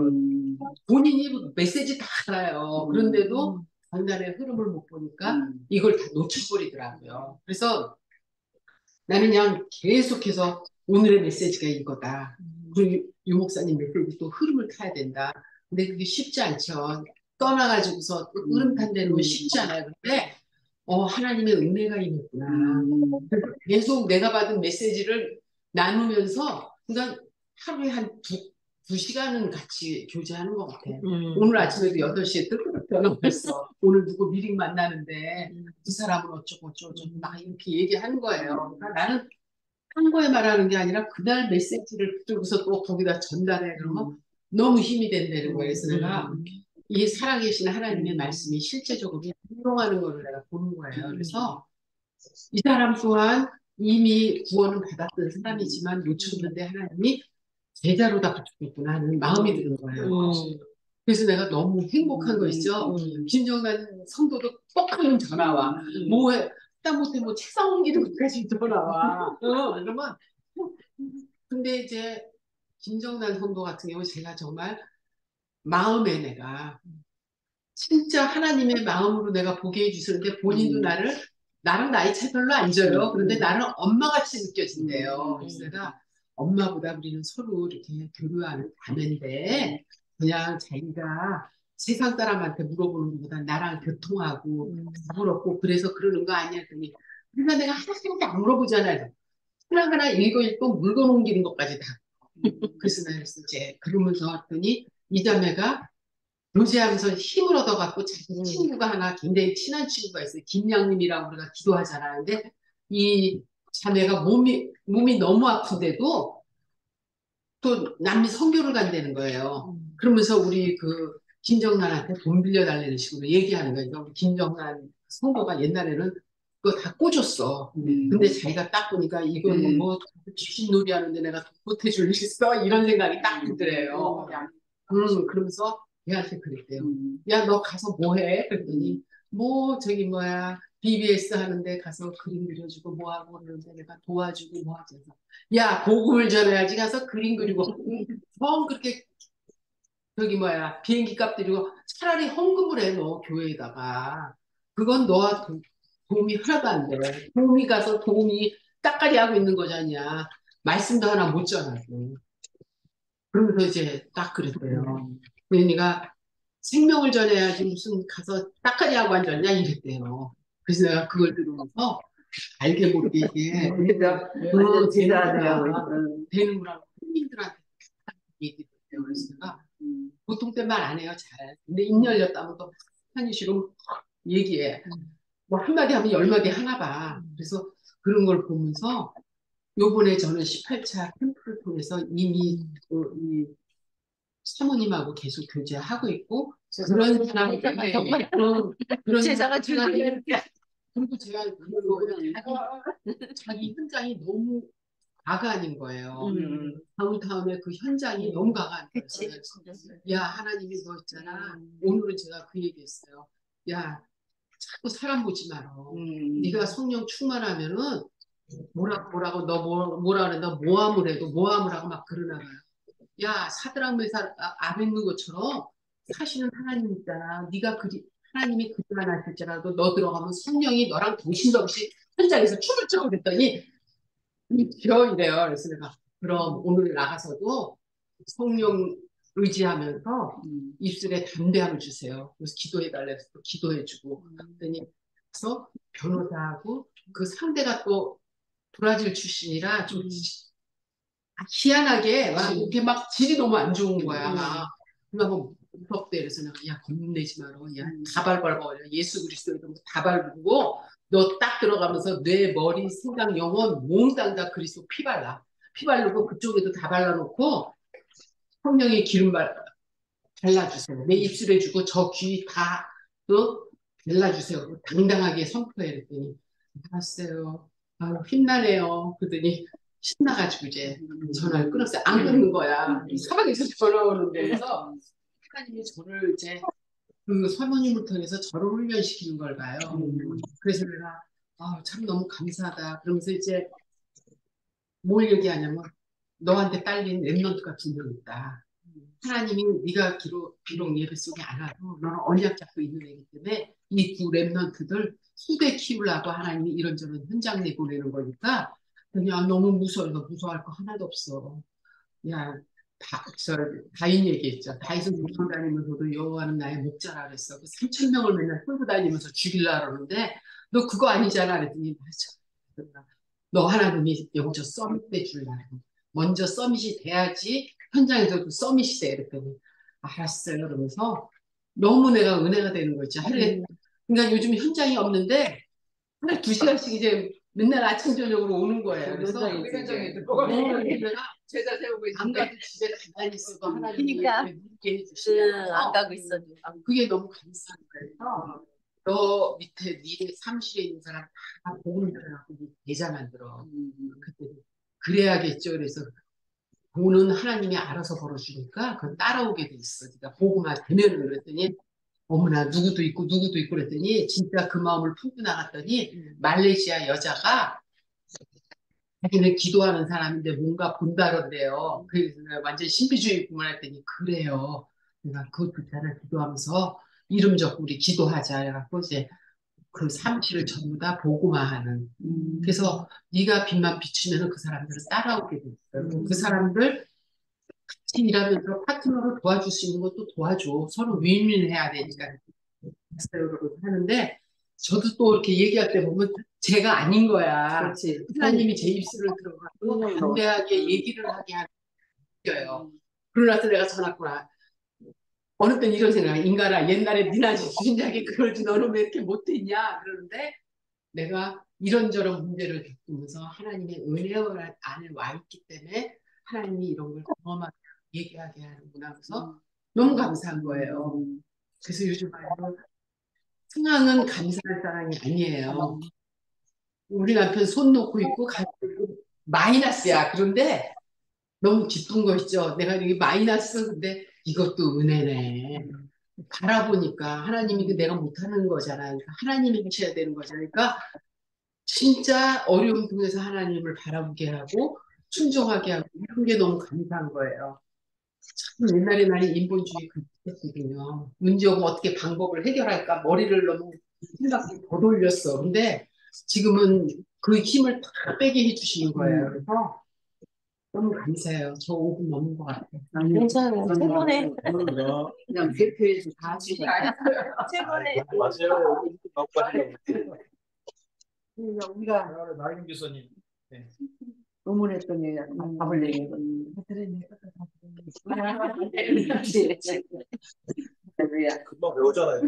본인이 메시지 다 알아요. 그런데도 전달의 흐름을 못 보니까 이걸 다 놓쳐버리더라고요. 그래서 나는 그냥 계속해서 오늘의 메시지가 이거다. 그리고 유 목사님 메시지 또 흐름을 타야 된다. 근데 그게 쉽지 않죠. 떠나가지고서 흐름 탄다는 건 쉽지 않아요. 근데 하나님의 은혜가 임했구나. 그래서 계속 내가 받은 메시지를 나누면서 그러니까 하루에 한 두 시간은 같이 교제하는 것 같아. 오늘 아침에도 8시에 뜨끈뜨끈 전화 왔어. 오늘 누구 미팅 만나는데 그 사람은 어쩌고 막 이렇게 얘기하는 거예요. 그러니까 나는 한 거에 말하는 게 아니라 그날 메시지를 붙들고서 또 거기다 전달해. 그러면 너무 힘이 된다는 거예요. 그래서 내가 이 살아계신 하나님의 말씀이 실제적으로 행동하는 거를 내가 보는 거예요. 그래서 이 사람 또한 이미 구원을 받았던 사람이지만 놓쳤는데 하나님이 제자로 다 붙였구나 하는 마음이 드는 거예요. 그래서 내가 너무 행복한 거 있죠. 김정란 성도도 뻑 하면 전화 와. 뭐해? 하다못해 뭐 책상 옮기는 것까지 전화 와. 그러면 근데 이제 김정란 성도 같은 경우 제가 정말 마음에 내가 진짜 하나님의 마음으로 내가 보게 해주시는데 본인도 나랑 나이 차 별로 안 져요. 그런데 나는 엄마같이 느껴진대요. 그래서 내가 엄마보다 우리는 서로 이렇게 교류하는 자매인데 그냥 자기가 세상 사람한테 물어보는 것보다 나랑 교통하고 물었고 그래서 그러는 거 아니야 했더니 그러니까 내가 하나씩 안 물어보잖아요. 하나하나 읽고 물건 옮기는 것까지 다. 그래서 내가 이제 그러면서 했더니 이 자매가 교제하면서 힘을 얻어갖고 자기 친구가 하나 굉장히 친한 친구가 있어요. 김양님이라고 우리가 기도하잖아요. 근데 이 자매가 몸이 너무 아픈데도 또 남미 선교를 간다는 거예요. 그러면서 우리 그 김정란한테 돈 빌려달라는 식으로 얘기하는 거예요. 그러니까 우리 김정란 선교가 옛날에는 그거 다 꽂았어. 근데 자기가 딱 보니까 이건 뭐 귀신놀이 하는데 내가 돈 보태줄 일 있어? 이런 생각이 딱 들더래요. 그러면서 걔한테 그랬대요. 야, 너 가서 뭐 해? 그랬더니 뭐 저기 뭐야 BBS 하는데 가서 그림 그려주고 뭐 하고 그러는데 내가 도와주고 뭐 하지. 야, 복음을 전해야지 가서 그림 그리고 그렇게 저기 뭐야 비행기 값 들이고 차라리 헌금을 해 너 교회에다가 그건 너와 도움이 하나도 안 돼. 도움이 가서 도움이 따까리 하고 있는 거잖냐. 말씀도 하나 못 전하고. 그러면서 이제 딱 그랬대요. 그러니까 생명을 전해야지 무슨 가서 따까리 하고 앉았냐 이랬대요. 그래서 내가 그걸 들으면서 알게 모르게 이게 완전 지나네요. 되는구나. 국민들한테 얘기를 해요. 그래서 내가 보통 때 말 안 해요, 잘. 근데 입 열렸다면 또 한이 싫으면 얘기해. 뭐 한마디 하면 열마디 하나 봐. 그래서 그런 걸 보면서 요번에 저는 18차 캠프를 통해서 이미 이 사모님하고 계속 교제하고 있고 그런 사람 정말 그런 제자가 주는 그리고 제가 그거는 자기 현장이 너무 가가 아닌 거예요. 다운타운의 그 현장이 너무 가가 아닌 거예요. 야 하나님이 뭐 있잖아. 오늘은 제가 그 얘기했어요. 야 자꾸 사람 보지 마라. 네가 성령 충만하면은 뭐라고 너 뭐라 그래 너 모함을 해도 모함을 하고 막 그러나 봐요. 야 사드락 메삭 아벤누 것처럼 사시는 하나님 있잖아. 하나님이 그리만 하실지라도 너 들어가면 성령이 너랑 동신동시 현장에서 춤을 춰 그랬더니 이겨 이래요. 그래서 내가 그럼 오늘 나가서도 성령 의지하면서 입술에 담대함을 주세요. 그래서 기도해달라 해서 또 기도해주고 그랬더니 그래서 변호사하고 그 상대가 또 브라질 출신이라 좀 희한하게 막 이렇게 막 질이 너무 안 좋은 거야. 막 무섭대. 그래서 내가 야 겁내지 마라. 야 다 밟아버려. 예수 그리스도 이런 거 다 밟고 너 딱 들어가면서 뇌, 머리, 생각, 영혼 몽땅 다 그리스도 피 발라. 피 바르고 그쪽에도 다 발라놓고 성령의 기름 발라주세요. 내 입술에 주고 저 귀 다 발라주세요. 당당하게 선포해. 그랬더니 알았어요. 아유, 힘나네요. 그러더니 신나가지고 이제 전화를 끊었어요. 안 끊는 거야. 사방에서 전화 오는데 그래서 하나님이 저를 이제 그 사모님을 통해서 저를 훈련시키는 걸 봐요. 그래서 내가 참 너무 감사하다. 그러면서 이제 뭘 얘기하냐면 너한테 딸린 랩런트가 두 명 있다. 하나님이 네가 비록 예배 속에 안 와도 너는 언약 잡고 있는 애기 때문에 이 두 랩런트들 후대 키우려고 하나님이 이런저런 현장 내보내는 거니까 그냥 너무 무서워서 무서워할 거 하나도 없어. 야, 다인 얘기했죠. 다윗은 도망 다니면서도 여호와는 나의 목자라 그랬어. 그 3천 명을 맨날 끌고 다니면서 죽이려고 그러는데 너 그거 아니잖아 그랬더니 맞아. 너 하나님이 영적 서밋 때 주려고. 먼저 서밋이 돼야지 현장에서도 서밋이 돼. 그랬더니 알았어요. 그러면서 너무 내가 은혜가 되는 거 있지. 하루에 그러니까 요즘 현장이 없는데 하루에 2시간씩 이제 맨날 아침 저녁으로 오는 거예요. 그래서 내가 제자 세우고 안 있는데 가도 집에 가만히 있어도 하나님이 그러니까. 믿게 해주시면 안 가고 있어도. 그게 너무 감사한 거예요. 너 밑에 네 사무실에 있는 사람 다 복음 들어가고 계좌 만들어. 그때 그래야겠죠. 그래서 돈은 하나님이 알아서 벌어주니까 그건 따라오게 돼 있어. 네가 보고만 되면은 그랬더니 어머나 누구도 있고 누구도 있고 그랬더니 진짜 그 마음을 품고 나갔더니 말레이시아 여자가 자기는 기도하는 사람인데 뭔가 본다던데요. 그래서 내가 완전 신비주의구만 했더니 그래요. 내가 그것 듣잖아 기도하면서 이름 적고 우리 기도하자. 그래갖고 이제 그 사무실을 전부 다 보고만 하는. 그래서 네가 빛만 비추면 그 사람들은 따라오게 돼 있어요. 그 사람들 같이 일하면서 파트너를 도와줄 수 있는 것도 도와줘. 서로 윈윈해야 되니까. 그러고 하는데 저도 또 이렇게 얘기할 때 보면 제가 아닌 거야. 그렇지. 하나님이 제 입술을 들어가고 담대하게 얘기를 하게 하는 그러고 나서 내가 전화구나. 어느 땐 이런 생각, 인간아, 옛날에 니나 주신자에게 그러지, 너는 왜 이렇게 못했냐? 그러는데 내가 이런저런 문제를 겪으면서 하나님의 은혜 안에 와 있기 때문에 하나님이 이런 걸 경험하게 얘기하게 하는구나. 그래서 너무 감사한 거예요. 그래서 요즘 말로 승황은 감사할 사람이 아니에요. 우리 남편 손 놓고 있고 가지고 있고 마이너스야. 그런데 너무 기쁜 거 있죠. 내가 이게 마이너스 근데 이것도 은혜네. 바라보니까 하나님이 그 내가 못하는 거잖아요. 그러니까 하나님이 하셔야 되는 거잖아요. 그러니까 진짜 어려움 통해서 하나님을 바라보게 하고 순종하게 하고 이런 게 너무 감사한 거예요. 참 옛날에 나는 인본주의 그랬거든요. 문제 오면 어떻게 방법을 해결할까 머리를 너무 생각을 더 돌렸어. 근데 지금은 그 힘을 다 빼게 해주시는 거예요. 그래서 너무 감사해요. 저 5분 넘은 것 같아요. 괜찮아요. 최고네. 그냥 대표에서 다 하시고. 최고네. 맞아요. 우리가 나경 교수님. 네. 의문했더니 답을 내는 금방 배우잖아요.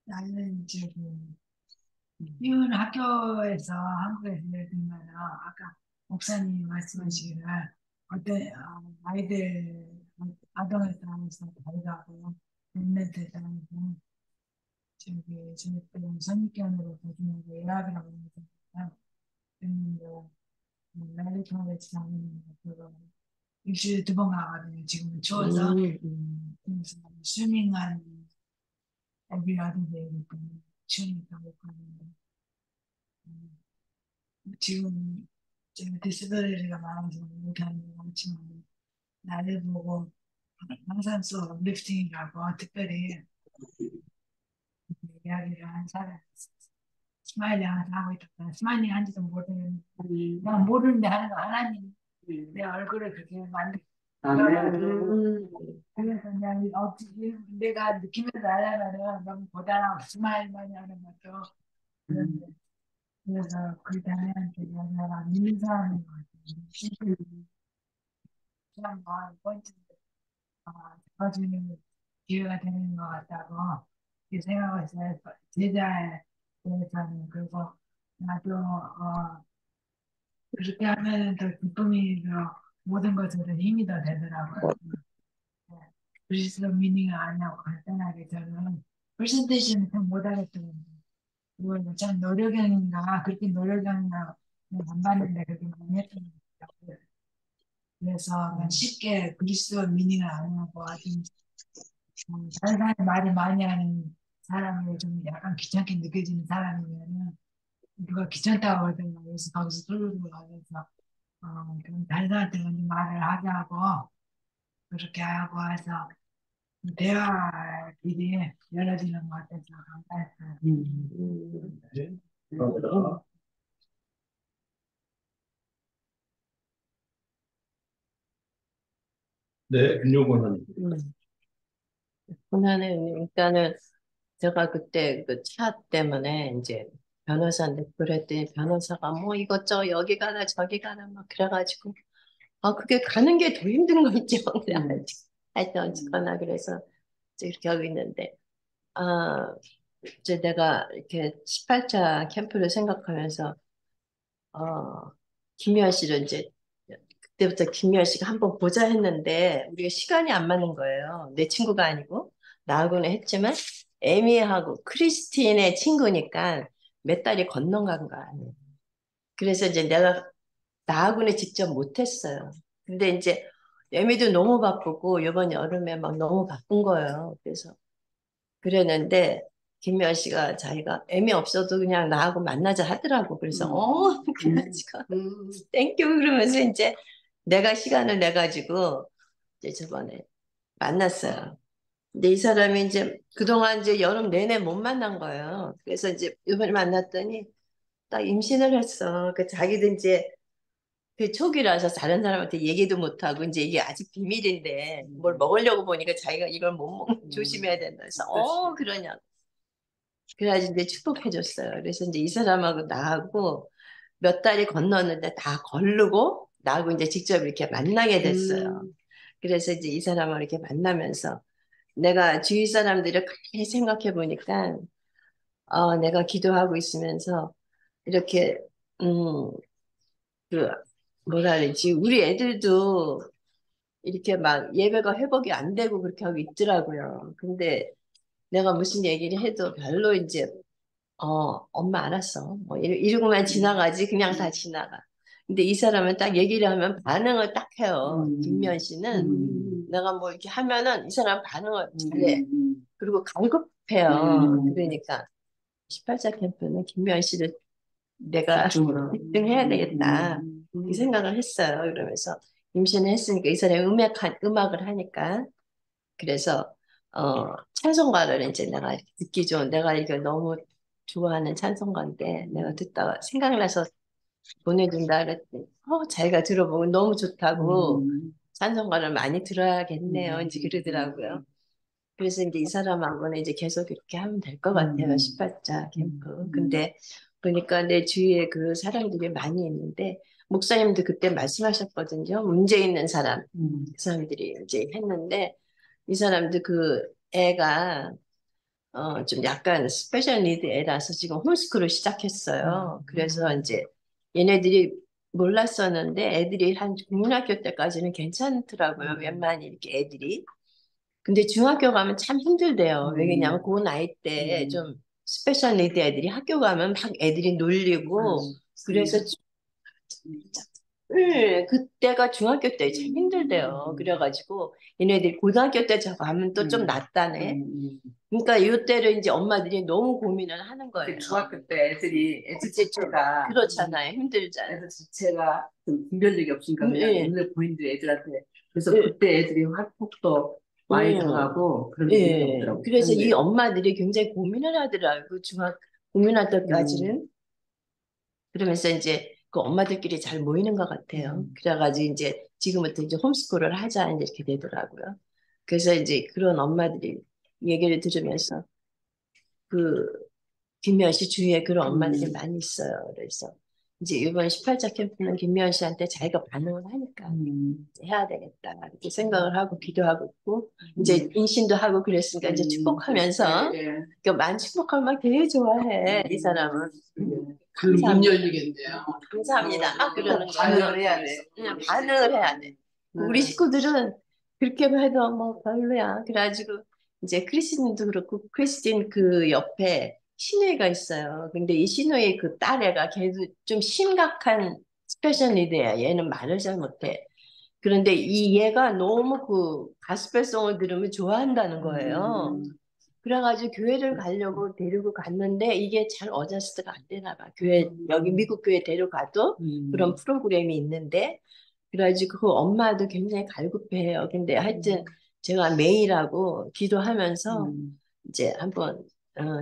나는 이제 이혼 학교에서 한국에서 예를 들면 아까 목사님이 말씀하시기를 아이들 아동에 따라서 다르다고 랩멘트에 따라서 저희 선입견으로 보시는 게 예약이라고 하잖아요. 그랬는데 메리트 컬리지 다니는 거 일주일에 2번 가거든요. 지금은 추워서 그래서 스위밍한 애기라도 되니까 추우니까 못 가는데 지금 제가 디스abili티가 많아서 못하는 건 많지만 나를 보고 항상 써 리프팅이라고 특별히 이야기를 한 사람이 있었어. 스마일링 하고 있다. 스마일링 한지도 모르는데 난 모르는데 하는 거 하나님 내 얼굴을 그렇게 만들 그래서 그냥 어떻게 내가 느끼면서 하려면 너무 고단하고 스마일만 하는 것도 그런데 그래서 그 다음에한테 내가 믿는 사람인 것 같아요. 그냥 뭐 포인트 잡아주는 기회가 되는 것 같다고 이렇게 생각을 했어요. 제자에 대해서는 그리고 나도 그렇게 하면 더 기쁨이 더 모든 것으로 힘이 더 되더라고요. 그리스도 미닝을 아냐고 간단하게 저는 프레젠테이션을 참 못하겠더라고요. 이걸 참 노력형인가 그렇게 노력형인가 안 봤는데 그렇게 많이 했던 것 같아요. 그래서 그냥 쉽게 그리스도 미닝을 아냐고 아주 다른 사람이 말을 많이 하는 사람이 좀 약간 귀찮게 느껴지는 사람이면은 누가 귀찮다고 하더라고요. 그래서 거기서 뚫고 가면서 그럼 다른 사람한테 먼저 말을 하게 하고 그렇게 하고 해서 대화 길이 열어지는 것 같아서 감사했어요. 네, 윤용권 고난의 일단은 제가 그때 그 차 때문에 이제 변호사한테 그랬더니 변호사가 뭐 이것저것 여기 가라 저기 가라 막 그래가지고 그게 가는 게 더 힘든 거 있죠. 하여튼 어쨌거나 그래서 이제 이렇게 하고 있는데 이제 내가 이렇게 18차 캠프를 생각하면서 김미아 씨를 이제 그때부터 김미아 씨가 한번 보자 했는데 우리가 시간이 안 맞는 거예요. 내 친구가 아니고 나하고는 했지만 에미하고 크리스틴의 친구니까 몇 달이 건너간 거 아니에요. 그래서 이제 내가 나하고는 직접 못했어요. 근데 이제 애미도 너무 바쁘고 이번 여름에 막 너무 바쁜 거예요. 그래서 그랬는데 김미연 씨가 자기가 애미 없어도 그냥 나하고 만나자 하더라고. 그래서 그래가지고 땡큐 그러면서 이제 내가 시간을 내 가지고 이제 저번에 만났어요. 근데 이 사람이 이제 그동안 이제 여름 내내 못 만난 거예요. 그래서 이제 이번에 만났더니 딱 임신을 했어. 그 자기도 이제 그 초기라서 다른 사람한테 얘기도 못하고 이제 이게 아직 비밀인데 뭘 먹으려고 보니까 자기가 이걸 못 먹, 조심해야 된다 해서 그러냐. 그래가지고 이제 축복해줬어요. 그래서 이제 이 사람하고 나하고 몇 달이 건넜는데 다 거르고 나하고 이제 직접 이렇게 만나게 됐어요. 그래서 이제 이 사람을 이렇게 만나면서 내가 주위 사람들을 가만히 생각해 보니까 내가 기도하고 있으면서 이렇게 그 뭐라 그러지 우리 애들도 이렇게 막 예배가 회복이 안 되고 그렇게 하고 있더라고요. 근데 내가 무슨 얘기를 해도 별로 이제 엄마 알았어. 뭐 이러고만 지나가지 그냥 다 지나가. 근데 이 사람은 딱 얘기를 하면 반응을 딱 해요. 김미연 씨는 내가 뭐 이렇게 하면은 이 사람 반응을 잘해. 그리고 갈급해요. 그러니까 18자 캠프는 김미연 씨를 내가 1등 해야 되겠다. 이 생각을 했어요. 그러면서 임신을 했으니까 이 사람이 음악을 하니까 그래서 찬송가를 이제 내가 듣기 좋은 내가 이거 너무 좋아하는 찬송가인데 내가 듣다가 생각나서 보내준다 그랬더니 자기가 들어보고 너무 좋다고 찬송가를 많이 들어야겠네요. 이제 그러더라고요. 그래서 이제 이 사람하고는 이제 계속 이렇게 하면 될 것 같아요. 18자 캠프. 근데 보니까 내 주위에 그 사람들이 많이 있는데 목사님도 그때 말씀하셨거든요. 문제 있는 사람, 그 사람들이 이제 했는데 이 사람도 그 애가 좀 약간 스페셜 니드 애라서 지금 홈스쿨을 시작했어요. 그래서 이제 얘네들이 몰랐었는데 애들이 한 국민학교 때까지는 괜찮더라고요. 웬만히 이렇게 애들이. 근데 중학교 가면 참 힘들대요. 왜냐면 그 나이 때 좀 스페셜 니드 애들이 학교 가면 막 애들이 놀리고 그래서 그때가 중학교 때 참 힘들대요. 그래가지고 얘네들이 고등학교 때 저거 하면 또 좀 낫다네. 그러니까 이때를 이제 엄마들이 너무 고민을 하는 거예요. 중학교 때 애들 자체가 그렇잖아요. 힘들잖아요. 애들 자체가 좀 분별력이 없으니까 그냥 예. 눈에 보이는 애들한테 그래서 예. 그때 애들이 학폭도 많이 당하고 그런 게 예. 있더라고요. 그래서 이 엄마들이 굉장히 고민을 하더라고요. 고민할 때까지는. 그러면서 이제 그 엄마들끼리 잘 모이는 것 같아요. 그래가지고 이제 지금부터 이제 홈스쿨을 하자 이렇게 되더라고요. 그래서 이제 그런 엄마들이 얘기를 들으면서 그 김미연 씨 주위에 그런 엄마들이 많이 있어요. 그래서 이제 이번 18자 캠프는 김미연 씨한테 자기가 반응을 하니까 이제 해야 되겠다 이렇게 생각을 하고 기도하고 있고 이제 인신도 하고 그랬으니까 이제 축복하면서 그러니까 많이 축복하면 막 되게 좋아해 이 사람은. 문 열리겠네요. 감사합니다. 막 그러는 거예요. 반응을 해야 돼. 그냥 반응을 해야 돼. 우리 식구들은 그렇게 해도 뭐 별로야. 그래가지고 이제 크리스틴도 그렇고 크리스틴 그 옆에 신우이가 있어요. 근데 이 신우이 그 딸애가 걔도 좀 심각한 스페셜 니드야. 얘는 말을 잘 못해. 그런데 이 얘가 너무 그 가스펠송을 들으면 좋아한다는 거예요. 그래가지고 교회를 가려고 데리고 갔는데 이게 잘 어저스트가 안 되나 봐. 여기 미국 교회 데려가도 그런 프로그램이 있는데 그래가지고 그 엄마도 굉장히 갈급해요. 근데 하여튼 제가 매일하고 기도하면서 이제 한번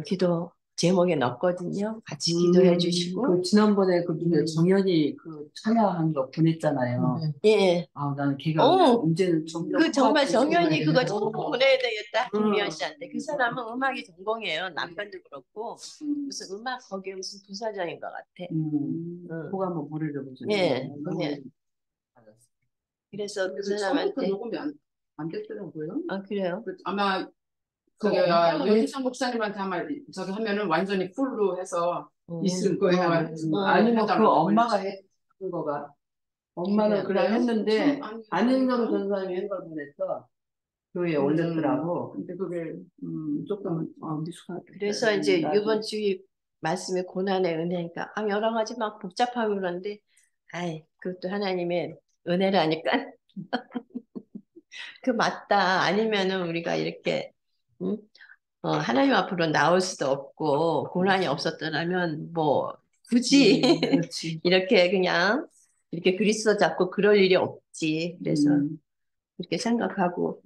기도 제목에 넣었거든요. 같이 기도해 주시고. 그 지난번에 그 정연이 그 찬양한 거 보냈잖아요. 예. 나는 걔가 언제는 그 정말 정연이 그거 꼭 보내야 되겠다. 김미연 씨한테. 그 사람은 음악이 전공이에요. 남편도 그렇고 무슨 음악 거기에 무슨 부사장인 것 같아. 그거 한번 보내려고 예. 그래서 그 사람한테 녹음이 안 됐더라고요. 그래요? 아마 여기상 목사님한테 아마 저기 하면은 완전히 풀로 해서 있을 거예요. 아니면 그 엄마가 했던 거가 엄마는 그래 했는데 안윤정 전사님이 한 걸 보냈어. 교회에 올렸더라고. 근데 그게 조금 미숙하다. 그래서 이제 이번 주에 말씀이 고난의 은혜니까 여러 가지 막 복잡하고 그런데 그것도 하나님의 은혜라니까 그 맞다. 아니면은 우리가 이렇게 음? 하나님 앞으로 나올 수도 없고 고난이 없었더라면 뭐 굳이 그렇지. 이렇게 그냥 이렇게 그리스도 잡고 그럴 일이 없지. 그래서 이렇게 생각하고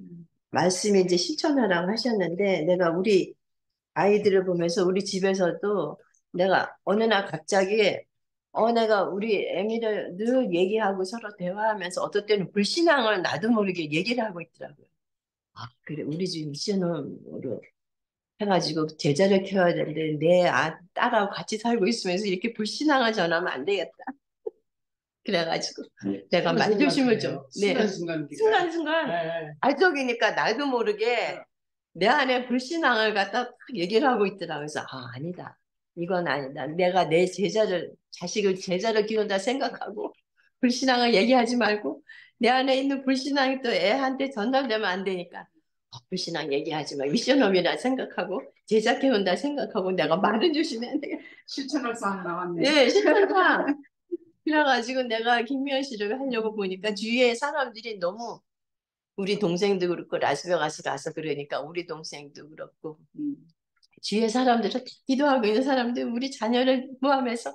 말씀이 이제 실천하라고 하셨는데 내가 우리 아이들을 보면서 우리 집에서도 내가 어느 날 갑자기 내가 우리 애미를 늘 얘기하고 서로 대화하면서 어떨 때는 불신앙을 나도 모르게 얘기를 하고 있더라고요. 그래 우리 집 미션으로 해가지고 제자를 키워야 되는데 내 딸하고 같이 살고 있으면서 이렇게 불신앙을 전하면 안 되겠다. 그래가지고 내가 말조심을 좀 순간순간 순간순간 네. 알적이니까 나도 모르게 내 안에 불신앙을 갖다 딱 얘기를 하고 있더라. 그래서 아니다. 이건 아니다. 내가 내 자식을 제자를 키운다 생각하고 불신앙을 얘기하지 말고 내 안에 있는 불신앙이 또 애한테 전달되면 안 되니까 불신앙 얘기하지 마. 미션홈이라 생각하고 제자 키운다 생각하고 내가 말을 조심해야 돼. 실천할 사항 나왔네. 네, 실천사. 그래가지고 내가 김미연 씨를 하려고 보니까 주위에 사람들이 너무 우리 동생도 그렇고 라스베가스 가서 그러니까 우리 동생도 그렇고 주위에 사람들은 다 기도하고 있는 사람들 우리 자녀를 포함해서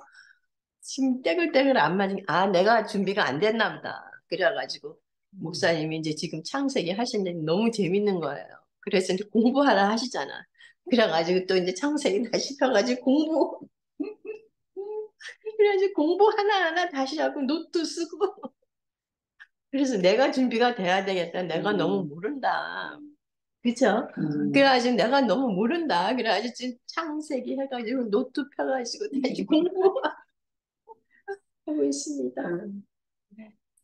지금 떼글떼글 안 맞은 내가 준비가 안 됐나 보다. 그래가지고 목사님이 이제 지금 창세기 하시는데 너무 재밌는 거예요. 그래서 이제 공부하라 하시잖아. 그래가지고 또 이제 창세기 다시 펴가지고 공부 그래가지고 공부 하나하나 다시 하고 노트 쓰고 그래서 내가 준비가 돼야 되겠다. 내가 너무 모른다. 그쵸? 그래가지고 내가 너무 모른다. 그래가지고 지금 창세기 해가지고 노트 펴가지고 다시 공부하고 있습니다.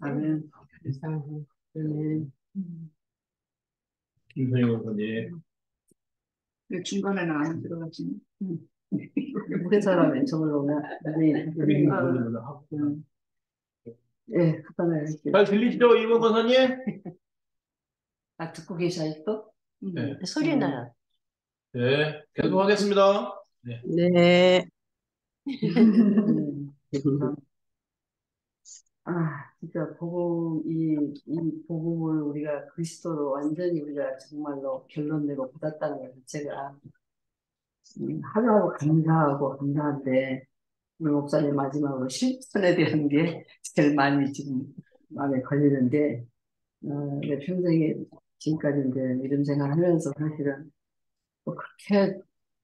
아멘. 김선희 원사님. 중간에는 안 들어가지. 우리 사람이 저걸로 예, 간단하게 할게요. 잘 들리시죠, 이번 권사님? 듣고 계셔 또? 네. 소리 나요. 네, 계속하겠습니다. 네. 진짜 이 복음을 우리가 그리스도로 완전히 우리가 정말로 결론내고 받았다는 것 자체가 하루하루 감사한데 우리 목사님 마지막으로 실천에 대한 게 제일 많이 지금 마음에 걸리는데 내 평생에 지금까지 이제 이런 생활하면서 사실은 뭐 그렇게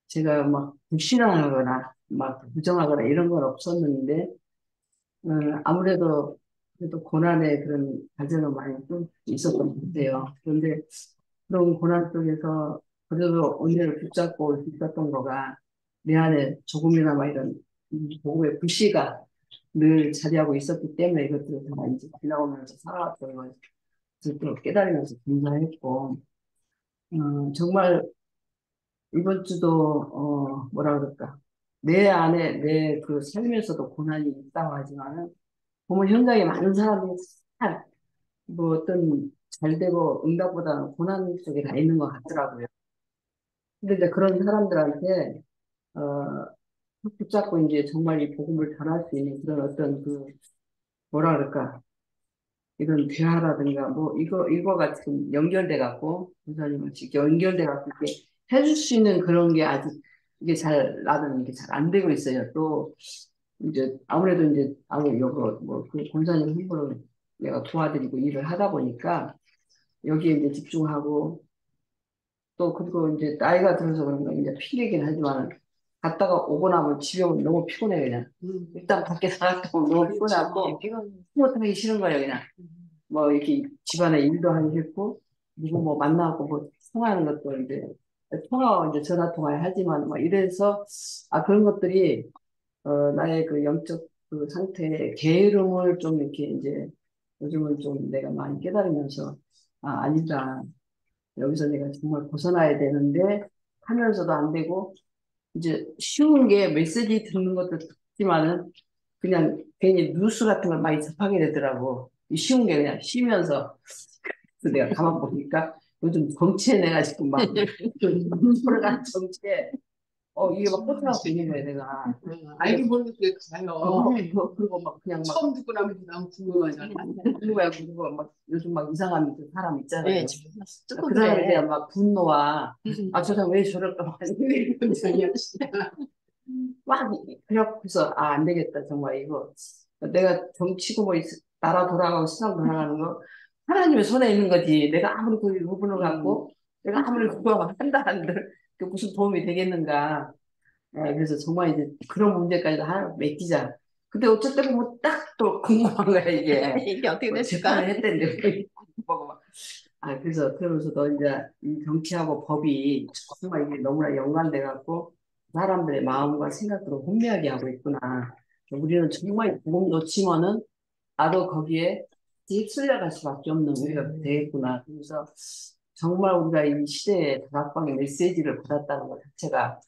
제가 막 불신앙하거나 막 부정하거나 이런 건 없었는데 아무래도 그래도 고난의 그런 과정은 많이 좀 있었던 것 같아요. 그런데 그런 고난 속에서 그래도 은혜를 붙잡고 올 수 있었던 거가 내 안에 조금이나마 이런 복음의 불씨가 늘 자리하고 있었기 때문에 이것들을 다 이제 지나오면서 살아왔던 것을 또 깨달으면서 감사했고 정말 이번 주도 뭐라 그럴까 내 안에 내 그 살면서도 고난이 있다고 하지만은 보면 현장에 많은 사람들이 뭐 어떤 잘 되고 응답보다는 고난 속에 다 있는 것 같더라고요. 근데 이제 그런 사람들한테 붙잡고 이제 정말 이 복음을 전할 수 있는 그런 어떤 그 뭐라 그럴까 이런 대화라든가 뭐 이거가 지금 연결돼 갖고 부사님은 지금 연결돼 갖고 이렇게 해줄 수 있는 그런 게 아직 이게 나는 이게 잘 안 되고 있어요. 또 이제 아무래도 이제 여거 뭐그 권사님 홍보를 내가 도와드리고 일을 하다 보니까 여기에 이제 집중하고 또 그리고 이제 나이가 들어서 그런가 이제 피곤하긴 하지만 갔다가 오고 나면 집에 오면 너무 피곤해 그냥 일단 밖에 나갔다 오면 너무 피곤하고 피곤하기 싫은 거예요 그냥 뭐 이렇게 집안에 일도 하기 싫고 누구 뭐 만나고 뭐 통화하는 것도 이제 전화 통화를 하지만 뭐 이래서 그런 것들이 나의 그 영적 그 상태의 게으름을 좀 이렇게 이제 요즘은 좀 내가 많이 깨달으면서 아니다. 여기서 내가 정말 벗어나야 되는데 하면서도 안 되고 이제 쉬운 게 메시지 듣는 것도 듣지만은 그냥 괜히 뉴스 같은 걸 많이 접하게 되더라고. 쉬운 게 그냥 쉬면서 그래서 내가 가만 보니까 요즘 정치에 내가 지금 막 돌아가는 정치에 이게 막 꽂혀갖고 있는 거야, 내가. 알게 모르게 그게 가요. 그리고 막 그냥 막 처음 듣고 나면 난 궁금하잖아. 누구야, 그리고 막 요즘 막 이상한 그 사람 있잖아요. 네, 쓰고 그 사람에 그래. 대한 막 분노와 저 사람 왜 저럴까 막 이런 생각이야, 진짜. 막 그래서 안 되겠다 정말 이거 내가 정치고 뭐 나라 돌아가고 세상 돌아가는 거 하나님의 손에 있는 거지. 내가 아무리 그 부분을 갖고 내가 아무리 그거 한다 한들 그 무슨 도움이 되겠는가. 그래서 정말 이제 그런 문제까지 하나 맡기자. 근데 어쩔 때 보면 딱 또 궁금한 거야 이게. 이게 어떻게 뭐 됐을까? 재판을 했대는데 보고 막. 그래서 그러면서 너 이제 이 정치하고 법이 정말 이게 너무나 연관돼 갖고 사람들의 마음과 생각으로 혼미하게 하고 있구나. 우리는 정말 복음 놓치면은 나도 거기에 휩쓸려갈 수밖에 없는 우리가 되겠구나. 그래서 정말 우리가 이 시대에 다락방의 메시지를 받았다는 것 자체가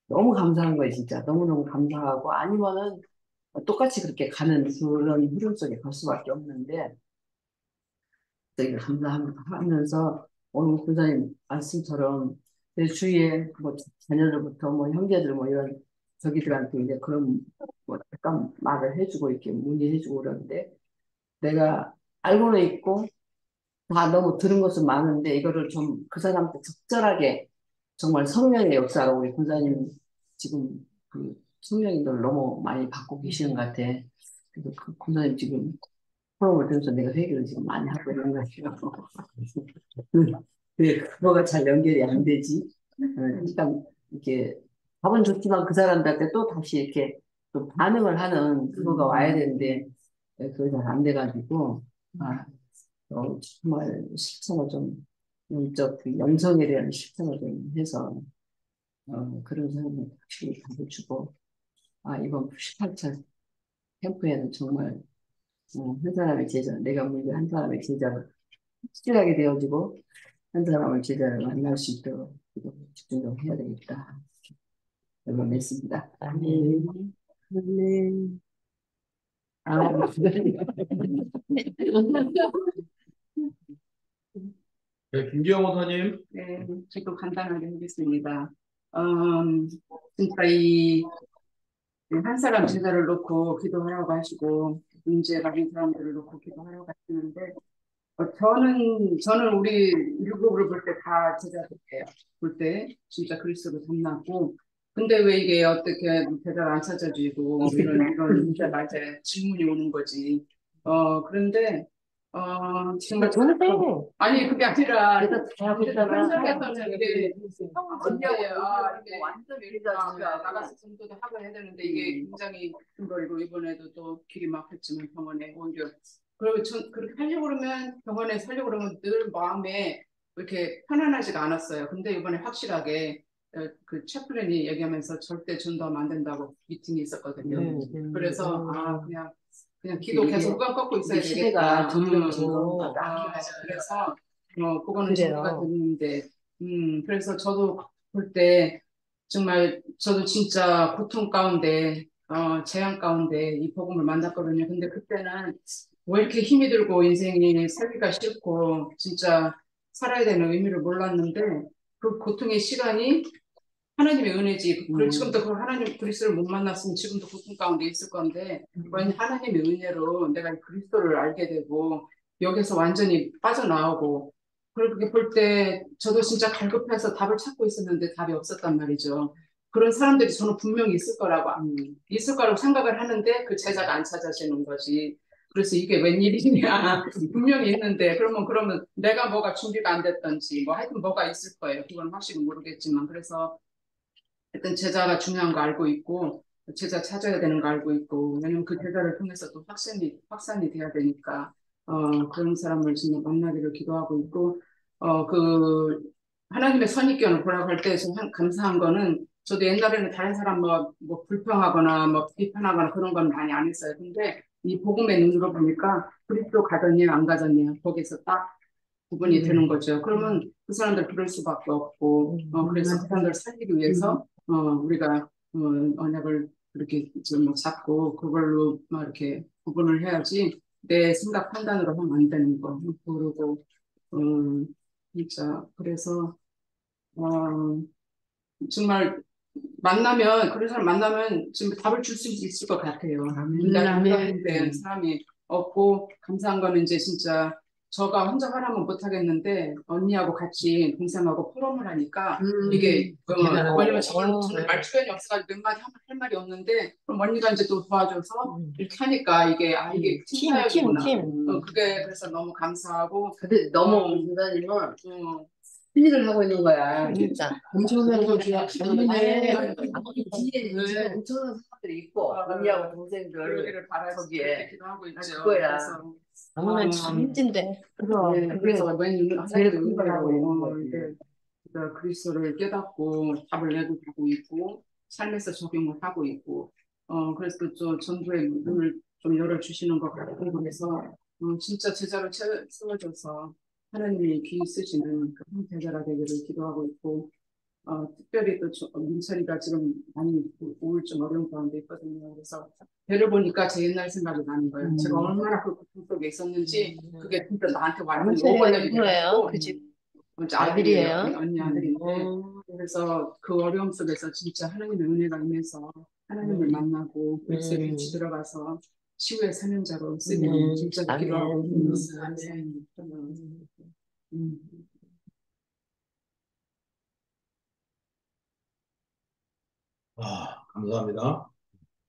너무 감사한 거예요, 진짜. 너무너무 감사하고 아니면은 똑같이 그렇게 가는 그런 흐름 속에 갈 수밖에 없는데 되게 감사하면서 오늘 교사님 말씀처럼 내 주위에 뭐 자녀들부터 뭐 형제들 뭐 이런 저기들한테 이제 그런 뭐 약간 말을 해주고 이렇게 문의해주고 그러는데 내가 알고는 있고 다 너무 들은 것은 많은데 이거를 좀 그 사람한테 적절하게 정말 성령의 역사로 우리 교사님 지금 그 성령님들 너무 많이 받고 계시는 것 같아. 그래서 그 교사님 지금 프로그램을 통해서 내가 회개를 지금 많이 하고 있는 거죠. 왜 그거가 잘 연결이 안 되지? 일단 이렇게 답은 좋지만 그 사람들한테 또 다시 이렇게 또 반응을 하는 그거가 와야 되는데 그게 잘 안 돼가지고 정말 실천을 좀 영적 그 영성에 대한 실천을 좀 해서 그런 사람을 확실히 가르치고 이번 18차 캠프에는 정말 한 사람의 제자 내가 먼저 한 사람의 제자를 확실하게 되어지고 한 사람을 제자를 만날 수 있도록 집중 좀 해야 되겠다. 결론 냈습니다. 아멘. 네. 네, 김기영 원사님. 네, 저도 간단하게 하겠습니다. 음, 진짜 이 한 사람 제자를 놓고 기도하라고 하시고 문제 가진 사람들을 놓고 기도하라고 하시는데 저는 우리 율법으로 볼 때 다 제자들이에요. 볼 때 진짜 그리스도로 닮았고 근데 왜 이게 어떻게 제자가 안 찾아지고 이런 문제가 이제 질문이 오는 거지. 그런데 정말 근데 아니 그게 아니라 내가 다 보잖아. 현장에서는 이게 언제야 이게 완전 나가서 전도도 하고 해야 되는데 이게 굉장히 큰 거리고 이번에도 또 길이 막혔지만 병원에 오히려 그리고 그렇게 하려고 그러면 병원에 살려고 그러면 늘 마음에 이렇게 편안하지가 않았어요. 근데 이번에 확실하게 그 채플린이 얘기하면서 절대 전도하면 안 된다고 미팅이 있었거든요. 그래서 그냥 기도 계속 꽉 꺾고 있어야 되겠다. 시대가 점점 그래서 그거는 그래요. 정보가 됐는데 그래서 저도 볼 때 정말 저도 진짜 고통 가운데 재앙 가운데 이 복음을 만났거든요. 근데 그때는 왜 이렇게 힘이 들고 인생이 살기가 싫고 진짜 살아야 되는 의미를 몰랐는데 그 고통의 시간이 하나님의 은혜지. 그리고 지금도 그 하나님 그리스도를 못 만났으면 지금도 고통 가운데 있을 건데 왜냐면 하나님의 은혜로 내가 그리스도를 알게 되고 여기서 완전히 빠져나오고 그렇게 볼 때 저도 진짜 갈급해서 답을 찾고 있었는데 답이 없었단 말이죠. 그런 사람들이 저는 분명히 있을 거라고 생각을 하는데 그 제자가 안 찾아지는 거지. 그래서 이게 웬일이냐. 분명히 있는데 그러면 내가 뭐가 준비가 안 됐던지 뭐 하여튼 뭐가 있을 거예요. 그건 확실히 모르겠지만 그래서 일단 제자가 중요한 거 알고 있고 제자 찾아야 되는 거 알고 있고 왜냐면 그 제자를 통해서 또 확산이 돼야 되니까 그런 사람을 정말 만나기를 기도하고 있고 그 하나님의 선입견을 보라고 할 때 감사한 거는 저도 옛날에는 다른 사람 뭐 불평하거나 뭐 비판하거나 그런 건 많이 안 했어요. 근데 이 복음의 눈으로 보니까 그리스도 가졌냐 안 가졌냐 거기서 딱 구분이 되는 거죠. 그러면 그 사람들 그럴 수밖에 없고 그래서 그 사람들 살리기 위해서 우리가 언약을 그렇게 좀 잡고 그걸로 막 이렇게 구분을 해야지 내 생각 판단으로 하면 안 되는 거 그러고 진짜 그래서 정말 만나면 그런 사람 만나면 지금 답을 줄 수 있을 것 같아요. 인간이 인간인데 사람이 없고 감사한 거는 이제 진짜 저가 혼자 하라면 못 하겠는데 언니하고 같이 동생하고 포럼을 하니까 이게 왜냐면 저는 말주변이 없어가지고 몇 마디 할 말이 없는데 그럼 언니가 이제 또 도와줘서 이렇게 하니까 이게 이게 팀 사역이구나. 그게 그래서 너무 감사하고 근데 너무 선생님은 힐링을 하고 있는 거야. 진짜. 엄청난 거야. 네. 뒤에 네. 엄청난 사람들이 있고 언니하고 동생들 그러기를 바라서 거기에 기도하고 있죠. 그거야. 그래서 너무나 참진데. 네, 그래서 웬 제일 하나님의 큰 거라고 은혜로 있는 거지. 이제 그리스도를 깨닫고 답을 내고 가고 있고 삶에서 적용을 하고 있고 그래서 또 전도의 문을 좀 열어주시는 것 같고 그래서 진짜 제자로 세워줘서 하나님이 귀 쓰시는 그런 제자가 되기를 기도하고 있고 특별히 또 민철이가 지금 많이 우울증 어려운 가운데 있거든요. 그래서 배를 보니까 제 옛날 생각이 나는 거예요. 제가 얼마나 그 고통 속에 있었는지 그게 진짜 나한테 완전히 오버랩이 누구예요? 돼가지고 그 집 아들이에요. 아들이에요? 언니 아들인데 그래서 그 어려움 속에서 진짜 하나님의 은혜가 임해서 하나님을 만나고 그리스도의 빛이 들어가서 치유의 사명자로 쓰기를 진짜 기도하고 있습니다. 감사합니다.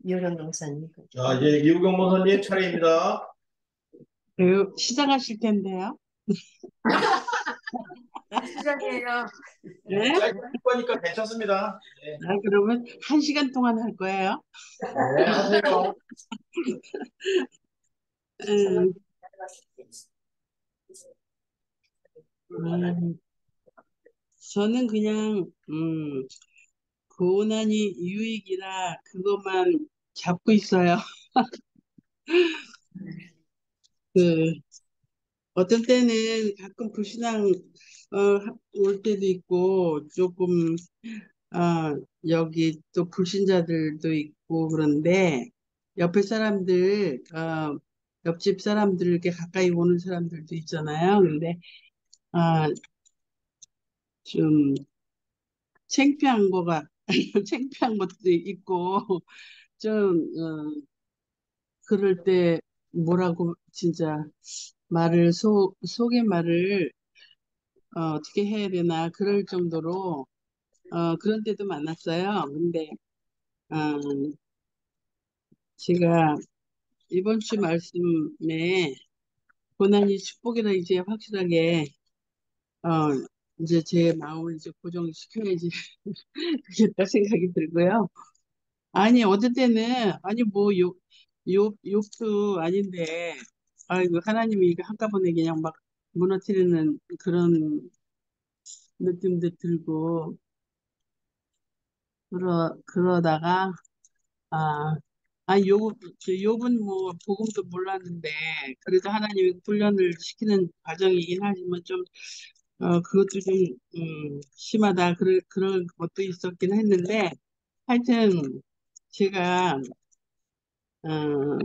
이효령 강사님. 자, 이제 이우경 목사님 차례입니다. 시작하실 텐데요. 시작이에요. 네? 짧게 할 거니까 괜찮습니다. 네, 그러면 1시간 동안 할 거예요. 네, 하세요. 음, 저는 그냥 고난이 유익이라 그것만 잡고 있어요. 그 어떤 때는 가끔 불신앙 올 때도 있고 조금 여기 또 불신자들도 있고 그런데 옆에 사람들 옆집 사람들 이렇게 가까이 오는 사람들도 있잖아요. 근데 좀 창피한 거가 창피한 것도 있고 좀 그럴 때 뭐라고 진짜 말을 속의 말을 어떻게 해야 되나 그럴 정도로 그런 때도 많았어요. 근데 제가 이번 주 말씀에 고난이 축복이라 이제 확실하게 어, 이제 제 마음을 이제 고정시켜야지 그겠다 생각이 들고요. 아니 어떨 때는 아니 뭐 욕도 아닌데 아이고 하나님이 이거 한꺼번에 그냥 막 무너뜨리는 그런 느낌도 들고 그러다가 아, 욥은 뭐 복음도 몰랐는데 그래도 하나님이 훈련을 시키는 과정이긴 하지만 좀 그것도 좀 심하다 그런 것도 있었긴 했는데 하여튼 제가 어,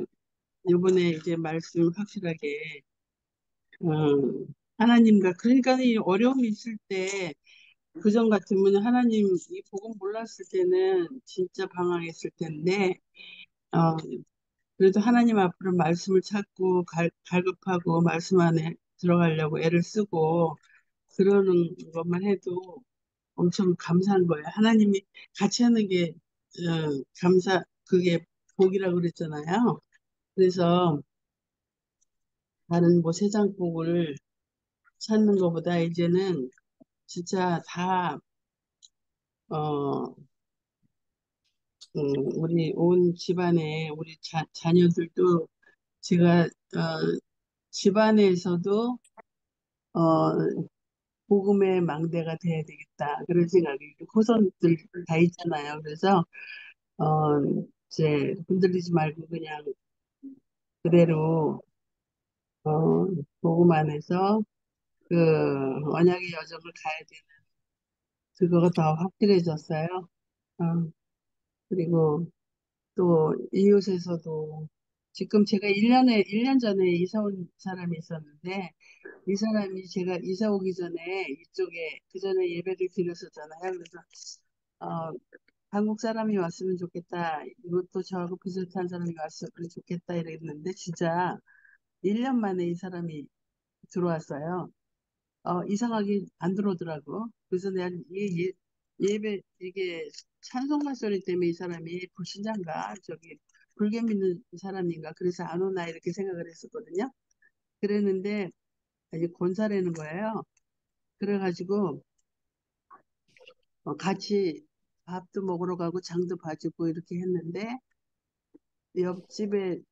이번에 이제 말씀 확실하게 어, 하나님과 그러니까 이 어려움이 있을 때 그전 같으면 하나님 이 복음 몰랐을 때는 진짜 방황했을 텐데 어, 그래도 하나님 앞으로 말씀을 찾고 갈급하고 말씀 안에 들어가려고 애를 쓰고 그러는 것만 해도 엄청 감사한 거예요. 하나님이 같이 하는 게 그게 복이라고 그랬잖아요. 그래서 다른 뭐 세상복을 찾는 것보다 이제는 진짜 다 어, 우리 온 집안에 우리 자녀들도 제가 집안에서도 어, 복음의 망대가 돼야 되겠다 그런 생각이 후손들 다 있잖아요. 그래서 어, 이제 흔들리지 말고 그냥 그대로 복음 안에서 그 언약의 여정을 가야 되는 그거가 더 확실해졌어요. 어, 그리고 또 이웃에서도 지금 제가 1년 전에 이사 온 사람이 있었는데 이 사람이 제가 이사 오기 전에 이쪽에 그 전에 예배를 드렸었잖아요. 그래서 어, 한국 사람이 왔으면 좋겠다. 이것도 저하고 비슷한 사람이 왔으면 좋겠다 이랬는데 진짜 1년 만에 이 사람이 들어왔어요. 이상하게 안 들어오더라고. 그래서 내가 예배, 이게 찬송가 소리 때문에 이 사람이 불신자인가, 불교 믿는 사람인가, 그래서 안 오나 이렇게 생각을 했었거든요. 그랬는데, 이제 권사라는 거예요. 그래가지고, 같이 밥도 먹으러 가고 장도 봐주고 이렇게 했는데,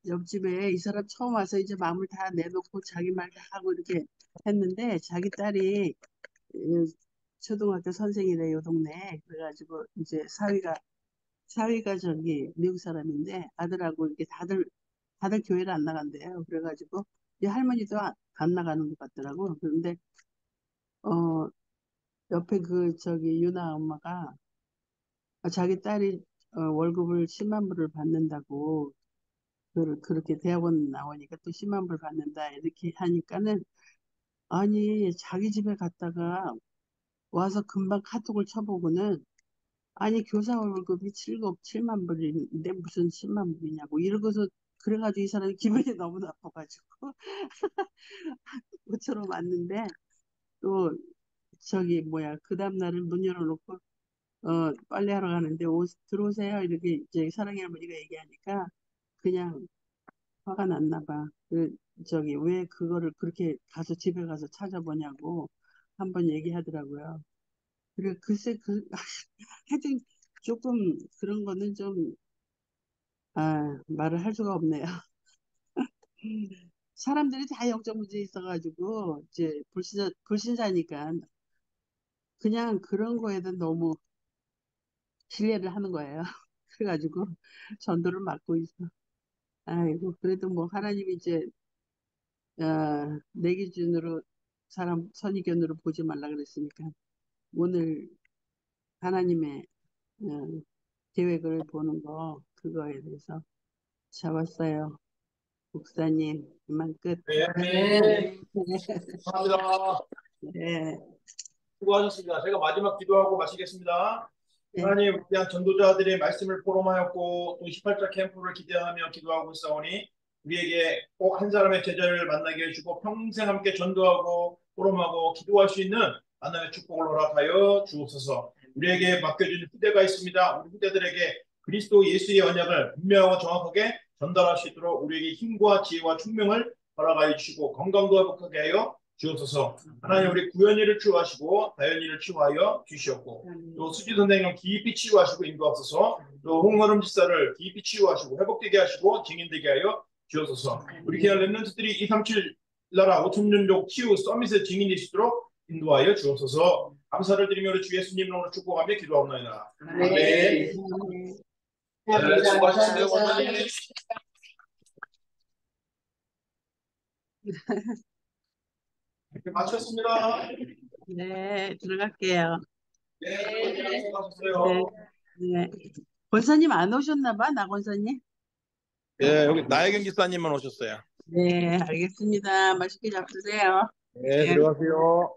옆집에 이 사람 처음 와서 이제 마음을 다 내놓고 자기 말 다 하고 이렇게 했는데, 자기 딸이 음, 초등학교 선생이래, 요 동네. 그래가지고 이제 사위가 미국 사람인데 아들하고 이렇게 다들 교회를 안 나간대요. 그래가지고 이 할머니도 안 나가는 것 같더라고. 그런데 어 옆에 유나 엄마가 자기 딸이 월급을 10만 불을 받는다고 그렇게 대학원 나오니까 또 10만 불 받는다 이렇게 하니까는 아니 자기 집에 갔다가 와서 금방 카톡을 쳐보고는 아니 교사 월급이 7만 불인데 무슨 10만 불이냐고 이러고서 그래가지고 이 사람이 기분이 너무 나빠가지고 모처럼 왔는데 또 뭐야 그 다음날은 문 열어놓고 빨래하러 가는데 들어오세요 이렇게 이제 사랑의 할머니가 얘기하니까 그냥 화가 났나 봐. 왜 그거를 그렇게 집에 가서 찾아보냐고 한번 얘기하더라고요. 그래 글쎄 하여튼 조금 그런 거는 좀 말을 할 수가 없네요. 사람들이 다 영적 문제 있어가지고 이제 불신자니까 그냥 그런 거에도 너무 신뢰를 하는 거예요. 그래가지고 전도를 맡고 있어. 아이고 그래도 뭐 하나님이 이제 내 기준으로 사람 선의견으로 보지 말라 그랬으니까 오늘 하나님의 어, 계획을 보는 거 그거에 대해서 잡았어요. 목사님 이만 끝. 네, 네. 감사합니다. 네. 수고하셨습니다. 제가 마지막 기도하고 마치겠습니다. 네. 하나님, 위대한 전도자들의 말씀을 포럼하였고 또 18자 캠프를 기대하며 기도하고 있사오니 우리에게 꼭 한 사람의 제자를 만나게 해주고 평생 함께 전도하고 포럼하고 기도할 수 있는 만남의 축복을 허락하여 주옵소서. 우리에게 맡겨진 후대가 있습니다. 우리 후대들에게 그리스도 예수의 언약을 분명하고 정확하게 전달할 수 있도록 우리에게 힘과 지혜와 총명을 허락하여 주시고 건강도 회복하게 하여 주옵소서. 하나님 우리 구현이를 치유하시고 다현이를 치유하여 주시옵고 또 수지 선생님을 깊이 치유하시고 인도하소서. 또 홍어름 집사를 깊이 치유하시고 회복되게 하시고 증인되게 하여 주옵소서. 우리 귀한 렘넌트들이 237 나라 5천년족 치유 서밋의 증인이 되시도록 인도하여 주옵소서. 감사를 드리며 우리 주 예수님 이름으로 축복하며 기도합니다. 아멘. 네. 네, 수고하셨습니다. 원장님. 이렇게 마쳤습니다. 네, 들어갈게요. 네, 수고하셨어요. 네. 권사님 안 오셨나 봐, 나 권사님. 예, 여기 나혜경 기사님만 오셨어요. 네, 알겠습니다. 맛있게 잡수세요. 네, 네. 들어가세요.